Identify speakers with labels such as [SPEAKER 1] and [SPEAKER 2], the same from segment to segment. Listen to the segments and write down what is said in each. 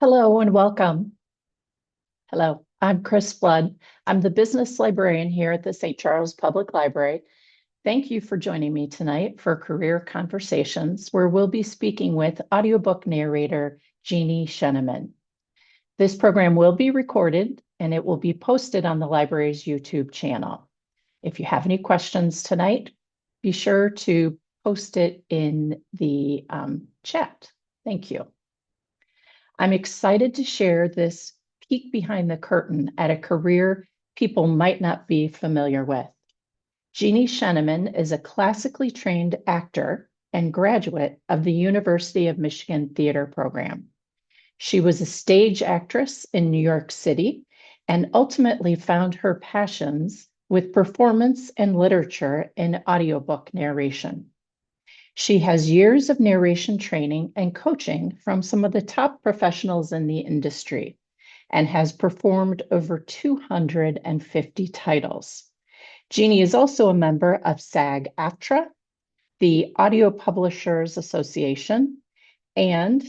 [SPEAKER 1] Hello and welcome. Hello, I'm Chris Flood. I'm the business librarian here at the St. Charles Public Library. Thank you for joining me tonight for Career Conversations, where we'll be speaking with audiobook narrator Jeannie Sheneman. This program will be recorded and it will be posted on the library's YouTube channel. If you have any questions tonight, be sure to post it in the chat. Thank you. I'm excited to share this peek behind the curtain at a career people might not be familiar with. Jeannie Sheneman is a classically trained actor and graduate of the University of Michigan Theater Program. She was a stage actress in New York City and ultimately found her passions with performance and literature in audiobook narration. She has years of narration training and coaching from some of the top professionals in the industry and has performed over 250 titles. Jeannie is also a member of SAG-AFTRA, the Audio Publishers Association, and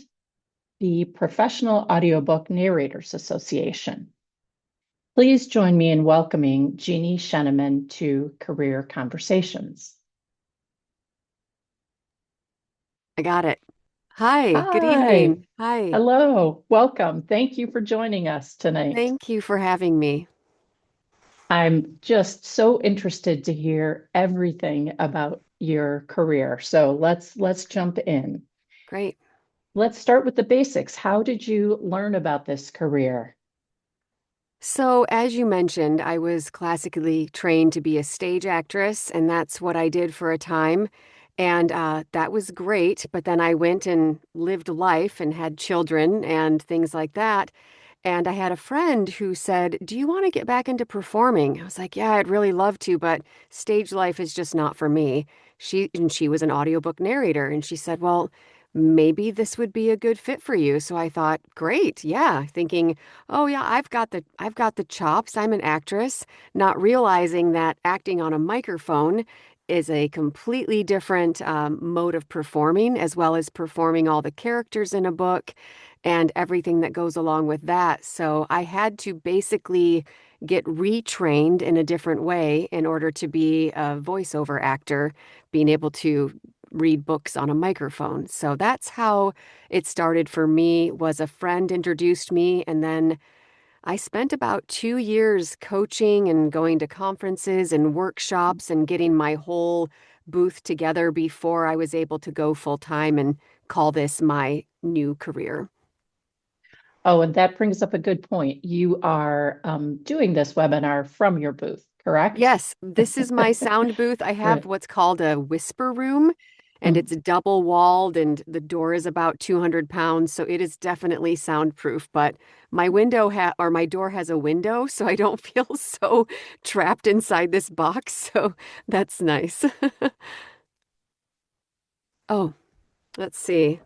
[SPEAKER 1] the Professional Audiobook Narrators Association. Please join me in welcoming Jeannie Sheneman to Career Conversations.
[SPEAKER 2] I got it. Hi, good
[SPEAKER 1] Hi.
[SPEAKER 2] evening. Hi.
[SPEAKER 1] Hello. Welcome. Thank you for joining us tonight.
[SPEAKER 2] Thank you for having me.
[SPEAKER 1] I'm just so interested to hear everything about your career. So let's jump in.
[SPEAKER 2] Great.
[SPEAKER 1] Let's start with the basics. How did you learn about this career?
[SPEAKER 2] So, as you mentioned, I was classically trained to be a stage actress, and that's what I did for a time. And that was great. But then I went and lived life and had children and things like that. And I had a friend who said, "Do you want to get back into performing?" I was like, "Yeah, I'd really love to, but stage life is just not for me." She was an audiobook narrator, and she said, "Well, maybe this would be a good fit for you." So I thought, "Great, yeah," thinking, "Oh yeah, I've got the chops. I'm an actress," not realizing that acting on a microphone is a completely different mode of performing, as well as performing all the characters in a book and everything that goes along with that. So I had to basically get retrained in a different way in order to be a voiceover actor, being able to read books on a microphone. So that's how it started for me. Was a friend introduced me, and then I spent about 2 years coaching and going to conferences and workshops and getting my whole booth together before I was able to go full time and call this my new career.
[SPEAKER 1] Oh, and that brings up a good point. You are doing this webinar from your booth, correct?
[SPEAKER 2] Yes, this is my sound booth. I have
[SPEAKER 1] Right.
[SPEAKER 2] what's called a whisper room, and
[SPEAKER 1] Mm.
[SPEAKER 2] it's double walled, and the door is about 200 pounds, so it is definitely soundproof. But my my door has a window, so I don't feel so trapped inside this box. So that's nice. Oh, let's see.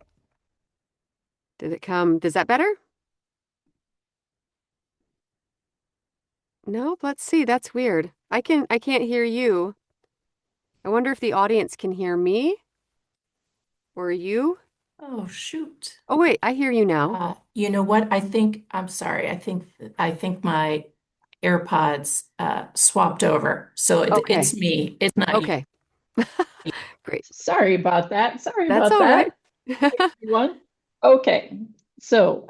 [SPEAKER 2] Did it come? Is that better? No, let's see. That's weird. I can't hear you. I wonder if the audience can hear me or you.
[SPEAKER 3] Oh, shoot.
[SPEAKER 2] Oh, wait, I hear you now.
[SPEAKER 3] You know what? I'm sorry. I think my AirPods swapped over. So
[SPEAKER 2] Okay.
[SPEAKER 3] it's me. It's not you.
[SPEAKER 2] Okay. Great.
[SPEAKER 1] Sorry about that. Sorry
[SPEAKER 2] That's
[SPEAKER 1] about
[SPEAKER 2] all right.
[SPEAKER 1] that. Everyone. Okay. So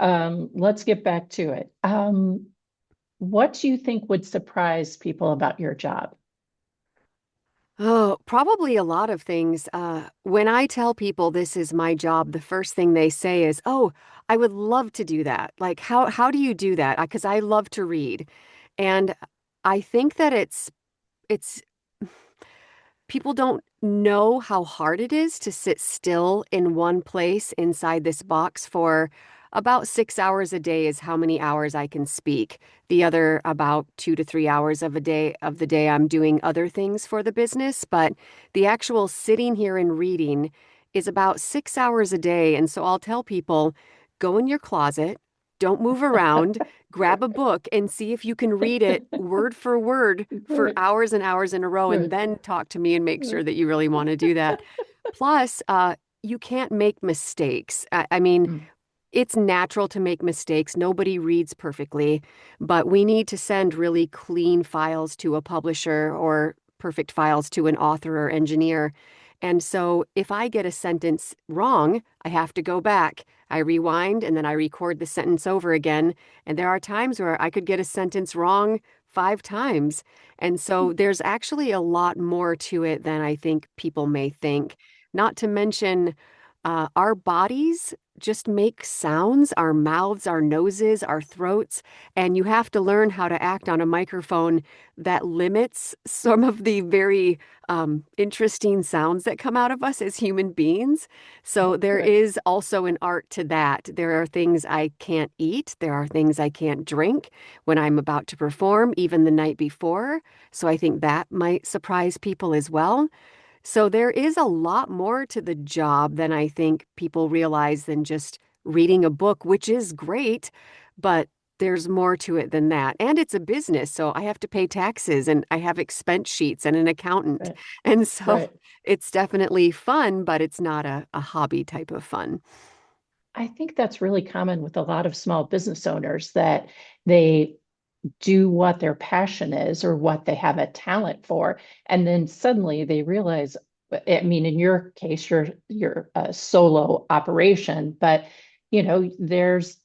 [SPEAKER 1] let's get back to it. What do you think would surprise people about your job?
[SPEAKER 2] Oh, probably a lot of things. When I tell people this is my job, the first thing they say is, "Oh, I would love to do that." Like, how do you do that? Because I love to read, and I think that it's people don't know how hard it is to sit still in one place inside this box for about 6 hours a day is how many hours I can speak. The other about 2 to 3 hours of the day I'm doing other things for the business, but the actual sitting here and reading is about 6 hours a day. And so I'll tell people, go in your closet, don't move around, grab a book and see if you can read it word for word for
[SPEAKER 1] Right,
[SPEAKER 2] hours and hours in a row, and
[SPEAKER 1] right,
[SPEAKER 2] then talk to me and make
[SPEAKER 1] right.
[SPEAKER 2] sure that you really want to do that. Plus, you can't make mistakes. I mean,
[SPEAKER 1] Mm.
[SPEAKER 2] It's natural to make mistakes. Nobody reads perfectly, but we need to send really clean files to a publisher or perfect files to an author or engineer. And so if I get a sentence wrong, I have to go back. I rewind and then I record the sentence over again. And there are times where I could get a sentence wrong 5 times. And so there's actually a lot more to it than I think people may think. Not to mention, our bodies just make sounds, our mouths, our noses, our throats, and you have to learn how to act on a microphone that limits some of the very interesting sounds that come out of us as human beings. So there
[SPEAKER 1] Right.
[SPEAKER 2] is also an art to that. There are things I can't eat, there are things I can't drink when I'm about to perform, even the night before. So I think that might surprise people as well. So there is a lot more to the job than I think people realize than just reading a book, which is great, but there's more to it than that. And it's a business, so I have to pay taxes and I have expense sheets and an accountant.
[SPEAKER 1] Right.
[SPEAKER 2] And so
[SPEAKER 1] Right.
[SPEAKER 2] it's definitely fun, but it's not a hobby type of fun.
[SPEAKER 1] I think that's really common with a lot of small business owners that they do what their passion is or what they have a talent for, and then suddenly they realize, I mean, in your case, you're a solo operation, but there's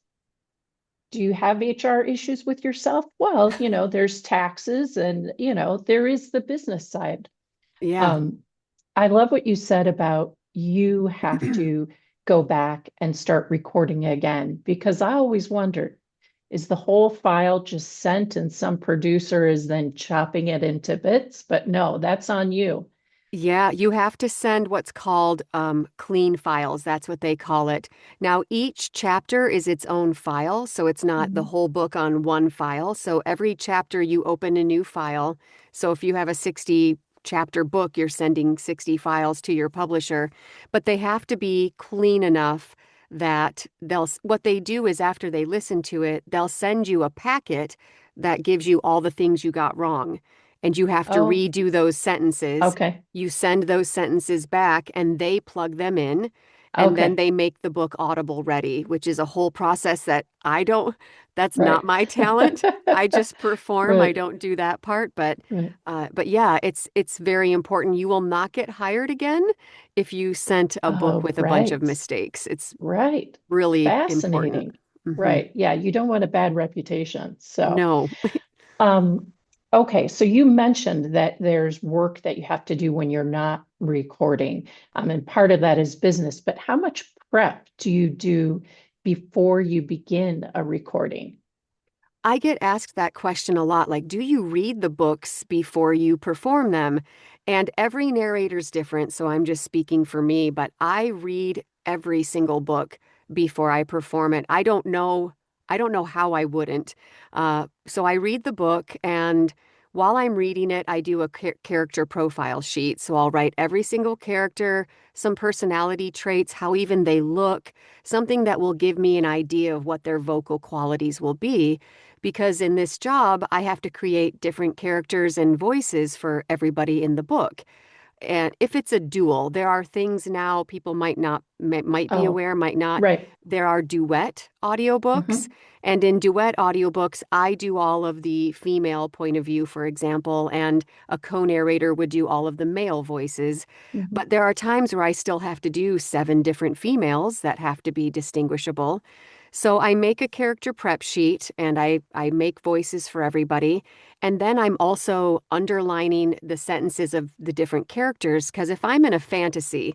[SPEAKER 1] do you have HR issues with yourself? Well, there's taxes and there is the business side.
[SPEAKER 2] Yeah.
[SPEAKER 1] Um, I love what you said about you have to go back and start recording again, because I always wondered, is the whole file just sent and some producer is then chopping it into bits? But no, that's on you.
[SPEAKER 2] Yeah, you have to send what's called clean files. That's what they call it. Now, each chapter is its own file, so it's not the
[SPEAKER 1] Mhm.
[SPEAKER 2] whole book on one file. So every chapter you open a new file. So if you have a 60 chapter book, you're sending 60 files to your publisher, but they have to be clean enough that what they do is after they listen to it, they'll send you a packet that gives you all the things you got wrong. And you have to
[SPEAKER 1] Oh,
[SPEAKER 2] redo those sentences.
[SPEAKER 1] okay.
[SPEAKER 2] You send those sentences back and they plug them in, and then
[SPEAKER 1] Okay.
[SPEAKER 2] they make the book Audible ready, which is a whole process that that's not
[SPEAKER 1] Right.
[SPEAKER 2] my talent. I just perform. I
[SPEAKER 1] Right.
[SPEAKER 2] don't do that part,
[SPEAKER 1] Right.
[SPEAKER 2] but yeah, it's very important. You will not get hired again if you sent a book
[SPEAKER 1] Oh,
[SPEAKER 2] with a bunch of
[SPEAKER 1] right.
[SPEAKER 2] mistakes. It's
[SPEAKER 1] Right.
[SPEAKER 2] really important.
[SPEAKER 1] Fascinating.
[SPEAKER 2] Hmm.
[SPEAKER 1] Right. Yeah, you don't want a bad reputation. So,
[SPEAKER 2] No.
[SPEAKER 1] um, okay, so you mentioned that there's work that you have to do when you're not recording. And part of that is business, but how much prep do you do before you begin a recording?
[SPEAKER 2] I get asked that question a lot, like, do you read the books before you perform them? And every narrator's different, so I'm just speaking for me, but I read every single book before I perform it. I don't know how I wouldn't. So I read the book, and while I'm reading it, I do a character profile sheet. So I'll write every single character, some personality traits, how even they look, something that will give me an idea of what their vocal qualities will be, because in this job, I have to create different characters and voices for everybody in the book. And if it's a duel, there are things now people might be
[SPEAKER 1] Oh,
[SPEAKER 2] aware, might not.
[SPEAKER 1] right.
[SPEAKER 2] There are duet audiobooks,
[SPEAKER 1] Hmm.
[SPEAKER 2] and in duet audiobooks, I do all of the female point of view, for example, and a co-narrator would do all of the male voices.
[SPEAKER 1] Hmm.
[SPEAKER 2] But there are times where I still have to do 7 different females that have to be distinguishable. So I make a character prep sheet and I make voices for everybody. And then I'm also underlining the sentences of the different characters, because if I'm in a fantasy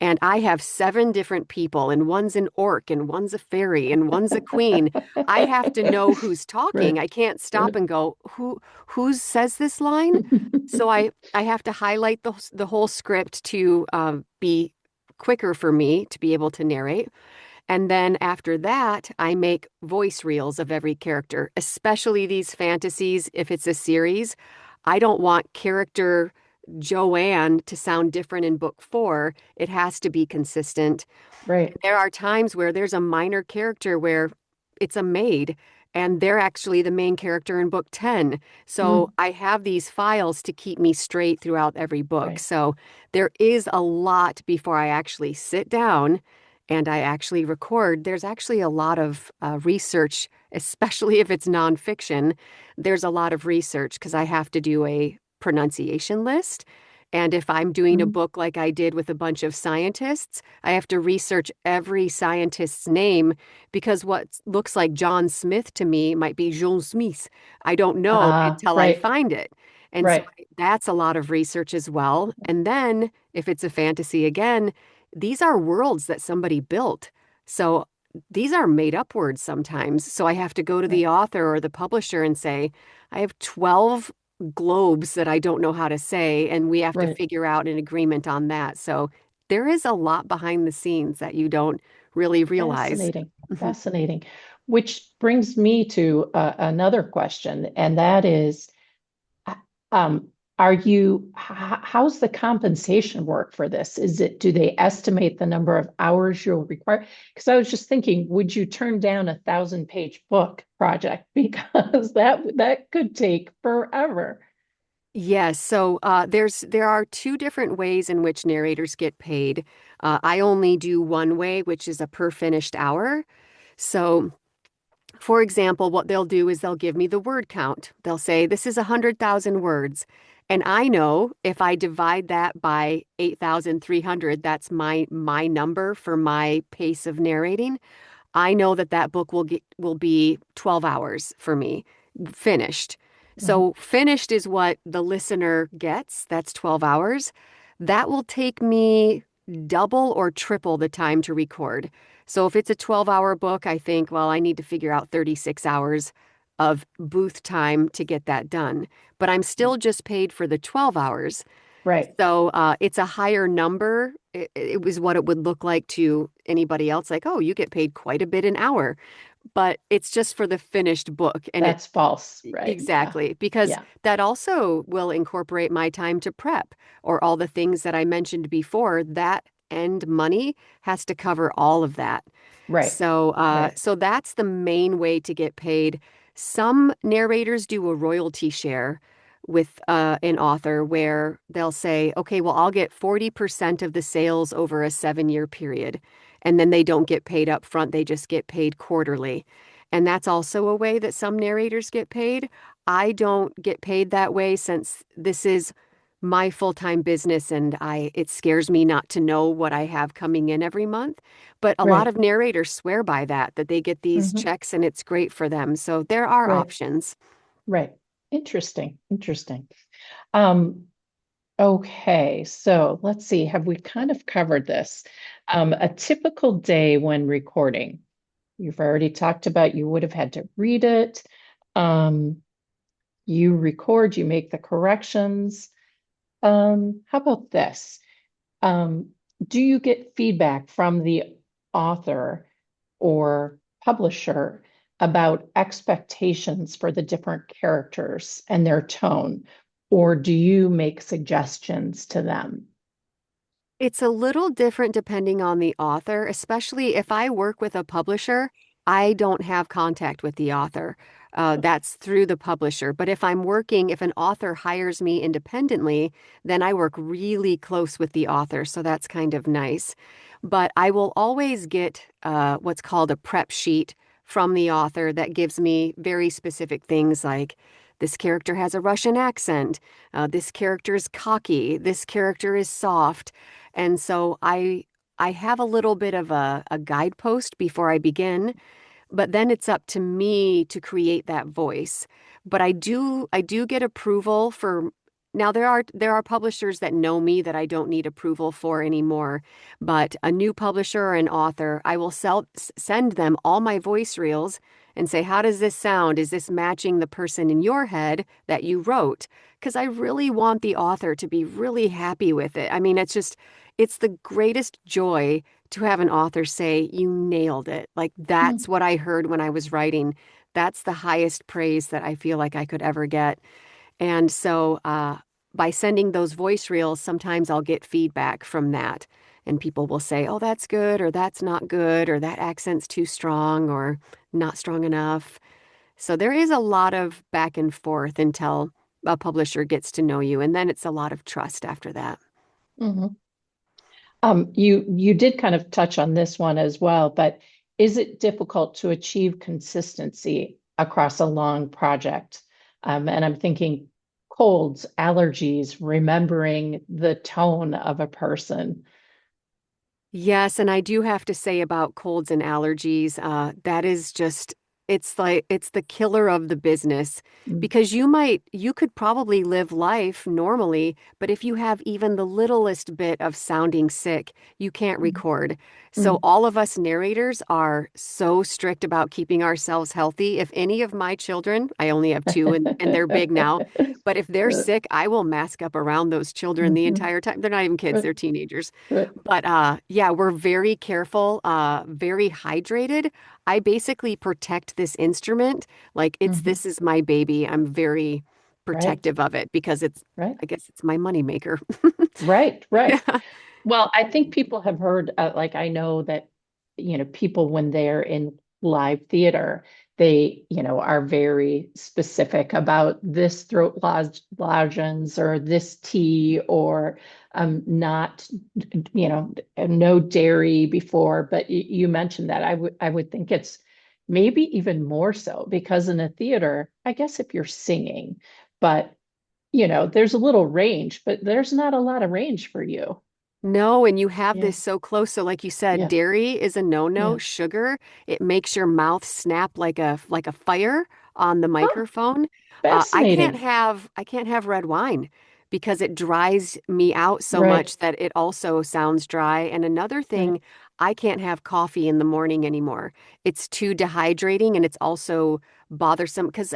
[SPEAKER 2] and I have 7 different people and one's an orc and one's a fairy and one's a queen, I have to know who's talking.
[SPEAKER 1] Right.
[SPEAKER 2] I can't stop
[SPEAKER 1] Right.
[SPEAKER 2] and go, who says this line? So I have to highlight the whole script to be quicker for me to be able to narrate. And then after that, I make voice reels of every character, especially these fantasies. If it's a series, I don't want character Joanne to sound different in book 4. It has to be consistent.
[SPEAKER 1] Right.
[SPEAKER 2] There are times where there's a minor character where it's a maid and they're actually the main character in book 10. So
[SPEAKER 1] Mm,
[SPEAKER 2] I have these files to keep me straight throughout every book.
[SPEAKER 1] right.
[SPEAKER 2] So there is a lot before I actually sit down and I actually record. There's actually a lot of research, especially if it's nonfiction. There's a lot of research because I have to do a pronunciation list. And if I'm doing a
[SPEAKER 1] Mm.
[SPEAKER 2] book like I did with a bunch of scientists, I have to research every scientist's name because what looks like John Smith to me might be John Smith. I don't know
[SPEAKER 1] Ah,
[SPEAKER 2] until I
[SPEAKER 1] right,
[SPEAKER 2] find it. And so
[SPEAKER 1] right.
[SPEAKER 2] that's a lot of research as well. And then if it's a fantasy again, these are worlds that somebody built. So these are made up words sometimes. So I have to go to
[SPEAKER 1] Right,
[SPEAKER 2] the author or the publisher and say, I have 12 globes that I don't know how to say, and we have to
[SPEAKER 1] right.
[SPEAKER 2] figure out an agreement on that. So there is a lot behind the scenes that you don't really realize.
[SPEAKER 1] Fascinating, fascinating. Which brings me to another question, and that is, uh, um, how's the compensation work for this? Do they estimate the number of hours you'll require? Because I was just thinking, would you turn down 1,000-page book project? Because that could take forever.
[SPEAKER 2] Yes, so there are two different ways in which narrators get paid. I only do one way, which is a per finished hour. So, for example, what they'll do is they'll give me the word count. They'll say this is 100,000 words, and I know if I divide that by 8,300, that's my number for my pace of narrating. I know that that book will be 12 hours for me finished.
[SPEAKER 1] Mhm.
[SPEAKER 2] So finished is what the listener gets. That's 12 hours. That will take me double or triple the time to record. So if it's a 12-hour book, I think, well, I need to figure out 36 hours of booth time to get that done. But I'm still just paid for the 12 hours.
[SPEAKER 1] Right,
[SPEAKER 2] So it's a higher number. It was what it would look like to anybody else, like, oh, you get paid quite a bit an hour. But it's just for the finished book. And it
[SPEAKER 1] that's false, right? Yeah,
[SPEAKER 2] exactly, because
[SPEAKER 1] yeah,
[SPEAKER 2] that also will incorporate my time to prep or all the things that I mentioned before. That end money has to cover all of that.
[SPEAKER 1] right,
[SPEAKER 2] So
[SPEAKER 1] right,
[SPEAKER 2] so that's the main way to get paid. Some narrators do a royalty share with an author where they'll say, okay, well, I'll get 40% of the sales over a 7-year period. And then they don't get paid up front, they just get paid quarterly. And that's also a way that some narrators get paid. I don't get paid that way since this is my full-time business and it scares me not to know what I have coming in every month. But a lot
[SPEAKER 1] right.
[SPEAKER 2] of narrators swear by that they get these
[SPEAKER 1] Hmm.
[SPEAKER 2] checks and it's great for them. So there are
[SPEAKER 1] Right,
[SPEAKER 2] options.
[SPEAKER 1] right. Interesting, interesting. Um, okay, so let's see. Have we kind of covered this? A typical day when recording. You've already talked about you would have had to read it. Um, you record, you make the corrections. How about this? Um, do you get feedback from the author or publisher about expectations for the different characters and their tone? Or do you make suggestions to them?
[SPEAKER 2] It's a little different depending on the author, especially if I work with a publisher, I don't have contact with the author. That's through the publisher. But if an author hires me independently, then I work really close with the author. So that's kind of nice. But I will always get what's called a prep sheet from the author that gives me very specific things like this character has a Russian accent, this character is cocky, this character is soft. And so I have a little bit of a guidepost before I begin, but then it's up to me to create that voice. But I do get approval for now there are publishers that know me that I don't need approval for anymore. But a new publisher or an author, I will send them all my voice reels and say, how does this sound? Is this matching the person in your head that you wrote? Because I really want the author to be really happy with it. I mean, it's the greatest joy to have an author say, you nailed it. Like,
[SPEAKER 1] Hmm.
[SPEAKER 2] that's what I heard when I was writing. That's the highest praise that I feel like I could ever get. And so, by sending those voice reels, sometimes I'll get feedback from that. And people will say, oh, that's good, or that's not good, or that accent's too strong, or not strong enough. So, there is a lot of back and forth until a publisher gets to know you. And then it's a lot of trust after that.
[SPEAKER 1] Hmm. You did kind of touch on this one as well, but is it difficult to achieve consistency across a long project? And I'm thinking colds, allergies, remembering the tone of a person.
[SPEAKER 2] Yes, and I do have to say about colds and allergies, that is just, it's like, it's the killer of the business
[SPEAKER 1] Mm,
[SPEAKER 2] because you could probably live life normally, but if you have even the littlest bit of sounding sick, you can't
[SPEAKER 1] mm,
[SPEAKER 2] record. So
[SPEAKER 1] mm,
[SPEAKER 2] all of us narrators are so strict about keeping ourselves healthy. If any of my children, I only have two and they're big now, but if they're sick, I will mask up around those children the
[SPEAKER 1] mhm,
[SPEAKER 2] entire time. They're not even kids,
[SPEAKER 1] right,
[SPEAKER 2] they're teenagers.
[SPEAKER 1] right,
[SPEAKER 2] But yeah, we're very careful, very hydrated. I basically protect this instrument like
[SPEAKER 1] mhm,
[SPEAKER 2] this is my baby. I'm very
[SPEAKER 1] right,
[SPEAKER 2] protective of it because
[SPEAKER 1] right,
[SPEAKER 2] I guess it's my moneymaker.
[SPEAKER 1] right, right.
[SPEAKER 2] Yeah.
[SPEAKER 1] Well, I think people have heard, like, I know that, people when they're in live theater, they, are very specific about this throat lozenge or this tea or not, no dairy before. But you mentioned that I would think it's maybe even more so because in a theater, I guess if you're singing, but there's a little range, but there's not a lot of range for you.
[SPEAKER 2] No, and you have
[SPEAKER 1] Yeah.
[SPEAKER 2] this so close. So like you said,
[SPEAKER 1] Yeah.
[SPEAKER 2] dairy is a no-no.
[SPEAKER 1] Yeah.
[SPEAKER 2] Sugar, it makes your mouth snap like a fire on the
[SPEAKER 1] Oh,
[SPEAKER 2] microphone.
[SPEAKER 1] fascinating.
[SPEAKER 2] I can't have red wine because it dries me out so
[SPEAKER 1] Right.
[SPEAKER 2] much that it also sounds dry. And another
[SPEAKER 1] Right.
[SPEAKER 2] thing, I can't have coffee in the morning anymore. It's too dehydrating and it's also bothersome because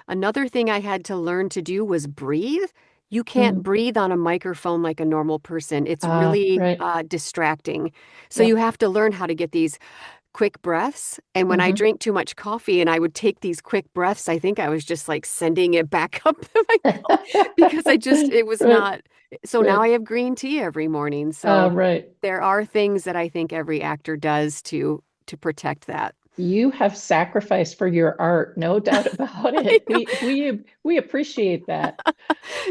[SPEAKER 2] another thing I had to learn to do was breathe. You can't
[SPEAKER 1] Mm.
[SPEAKER 2] breathe on a microphone like a normal person. It's really
[SPEAKER 1] Right.
[SPEAKER 2] distracting. So you
[SPEAKER 1] Yep.
[SPEAKER 2] have to learn how to get these quick breaths. And when I
[SPEAKER 1] Hmm.
[SPEAKER 2] drink too much coffee and I would take these quick breaths, I think I was just like sending it back up my gullet because it was
[SPEAKER 1] Right.
[SPEAKER 2] not. So now
[SPEAKER 1] Right.
[SPEAKER 2] I have green tea every morning. So
[SPEAKER 1] Right.
[SPEAKER 2] there are things that I think every actor does to protect that.
[SPEAKER 1] You have sacrificed for your art, no doubt about it. We appreciate that.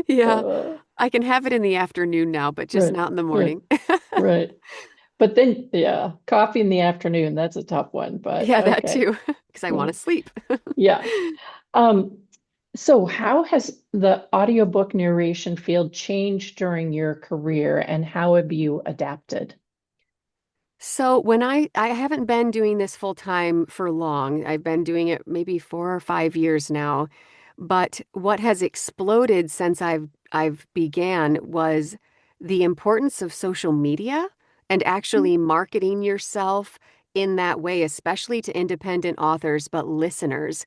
[SPEAKER 2] Yeah,
[SPEAKER 1] Uh,
[SPEAKER 2] I can have it in the afternoon now, but just
[SPEAKER 1] right.
[SPEAKER 2] not in the
[SPEAKER 1] Right.
[SPEAKER 2] morning.
[SPEAKER 1] Right. But then, yeah, coffee in the afternoon, that's a tough one, but
[SPEAKER 2] Yeah, that
[SPEAKER 1] okay.
[SPEAKER 2] too, because I want to sleep.
[SPEAKER 1] Yeah. Um, so how has the audiobook narration field changed during your career and how have you adapted?
[SPEAKER 2] So when I haven't been doing this full time for long. I've been doing it maybe 4 or 5 years now. But what has exploded since I've began was the importance of social media and actually marketing yourself in that way, especially to independent authors, but listeners.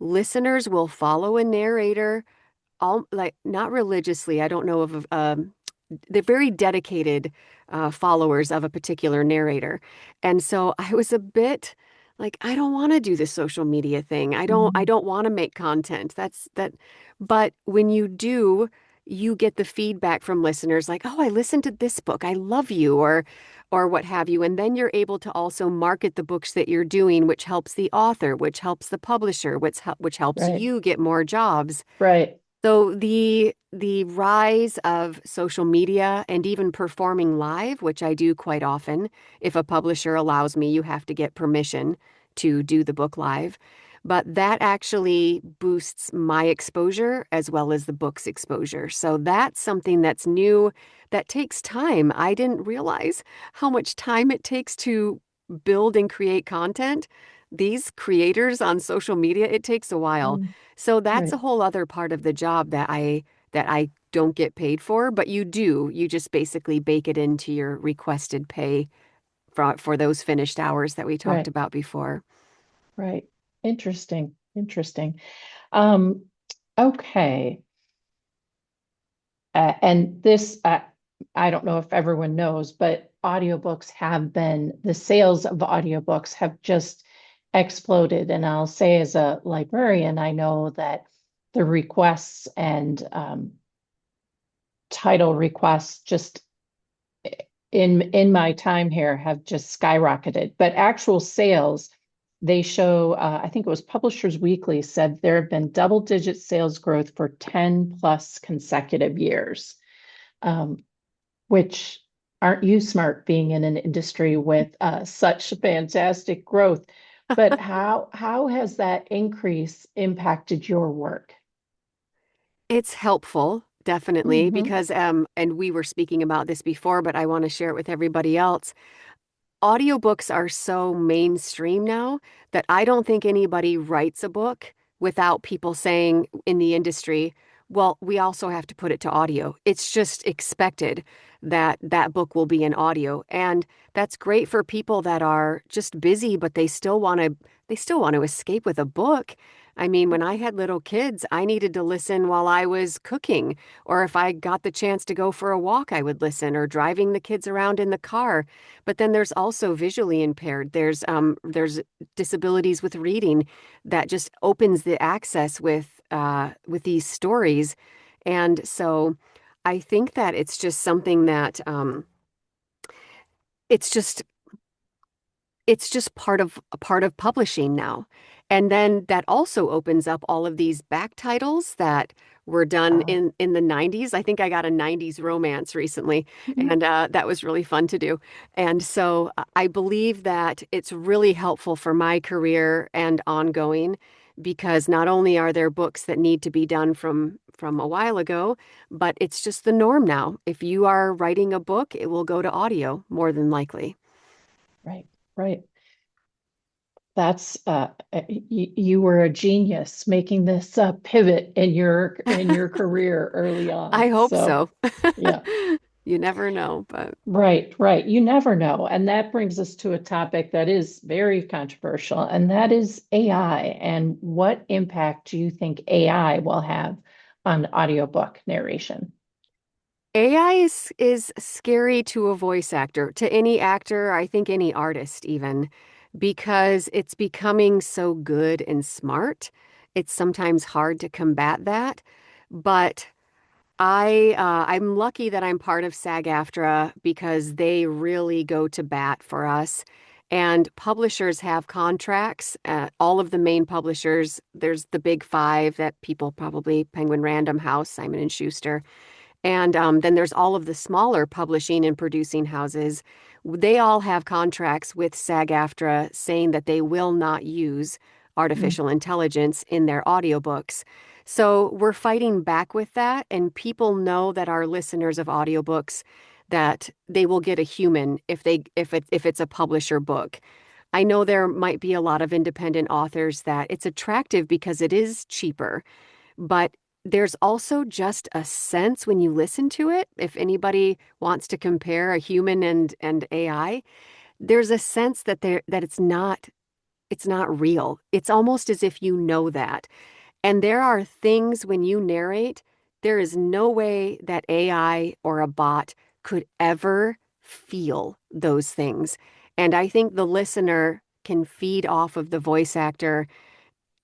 [SPEAKER 2] Listeners will follow a narrator all like not religiously. I don't know of they're very dedicated followers of a particular narrator. And so I was a bit like, I don't want to do the social media thing. I
[SPEAKER 1] Mhm.
[SPEAKER 2] don't want to make content. That's that. But when you do, you get the feedback from listeners like, oh, I listened to this book. I love you or what have you. And then you're able to also market the books that you're doing, which helps the author, which helps the publisher, which helps
[SPEAKER 1] Right.
[SPEAKER 2] you get more jobs.
[SPEAKER 1] Right.
[SPEAKER 2] So the rise of social media and even performing live, which I do quite often, if a publisher allows me, you have to get permission to do the book live. But that actually boosts my exposure as well as the book's exposure. So that's something that's new that takes time. I didn't realize how much time it takes to build and create content. These creators on social media, it takes a while.
[SPEAKER 1] Mm.
[SPEAKER 2] So that's a
[SPEAKER 1] Right.
[SPEAKER 2] whole other part of the job that I don't get paid for, but you do. You just basically bake it into your requested pay for those finished hours that we talked
[SPEAKER 1] Right.
[SPEAKER 2] about before.
[SPEAKER 1] Right. Interesting. Interesting. Um, okay. And this, I don't know if everyone knows, but audiobooks have been, the sales of audiobooks have just exploded. And I'll say, as a librarian, I know that the requests and title requests just in my time here have just skyrocketed. But actual sales, they show, I think it was Publishers Weekly said there have been double-digit sales growth for 10 plus consecutive years, which aren't you smart being in an industry with such fantastic growth? But how has that increase impacted your work?
[SPEAKER 2] It's helpful, definitely,
[SPEAKER 1] Hmm.
[SPEAKER 2] because and we were speaking about this before, but I want to share it with everybody else. Audiobooks are so mainstream now that I don't think anybody writes a book without people saying in the industry, well, we also have to put it to audio. It's just expected that that book will be in audio. And that's great for people that are just busy, but they still want to escape with a book. I mean, when I had little kids, I needed to listen while I was cooking, or if I got the chance to go for a walk, I would listen, or driving the kids around in the car. But then there's also visually impaired. There's disabilities with reading that just opens the access with these stories, and so I think that it's just something that it's just it's just part of publishing now. And then that also opens up all of these back titles that were done
[SPEAKER 1] Uh,
[SPEAKER 2] in the 90s. I think I got a 90s romance recently,
[SPEAKER 1] mhm.
[SPEAKER 2] and that was really fun to do. And so I believe that it's really helpful for my career and ongoing because not only are there books that need to be done from a while ago, but it's just the norm now. If you are writing a book, it will go to audio more than likely.
[SPEAKER 1] Right, right. That's you were a genius making this pivot in your career early
[SPEAKER 2] I
[SPEAKER 1] on.
[SPEAKER 2] hope
[SPEAKER 1] So
[SPEAKER 2] so.
[SPEAKER 1] yeah,
[SPEAKER 2] You never know, but
[SPEAKER 1] right, right. You never know. And that brings us to a topic that is very controversial, and that is AI. And what impact do you think AI will have on audiobook narration?
[SPEAKER 2] AI is scary to a voice actor, to any actor, I think any artist even, because it's becoming so good and smart. It's sometimes hard to combat that, but I'm lucky that I'm part of SAG-AFTRA because they really go to bat for us. And publishers have contracts. All of the main publishers, there's the big five that people probably Penguin Random House, Simon and Schuster, and then there's all of the smaller publishing and producing houses. They all have contracts with SAG-AFTRA saying that they will not use
[SPEAKER 1] Mm,
[SPEAKER 2] artificial intelligence in their audiobooks. So we're fighting back with that, and people know that our listeners of audiobooks that they will get a human if it's a publisher book. I know there might be a lot of independent authors that it's attractive because it is cheaper, but there's also just a sense when you listen to it, if anybody wants to compare a human and AI, there's a sense that it's not real. It's almost as if you know that. And there are things when you narrate, there is no way that AI or a bot could ever feel those things. And I think the listener can feed off of the voice actor,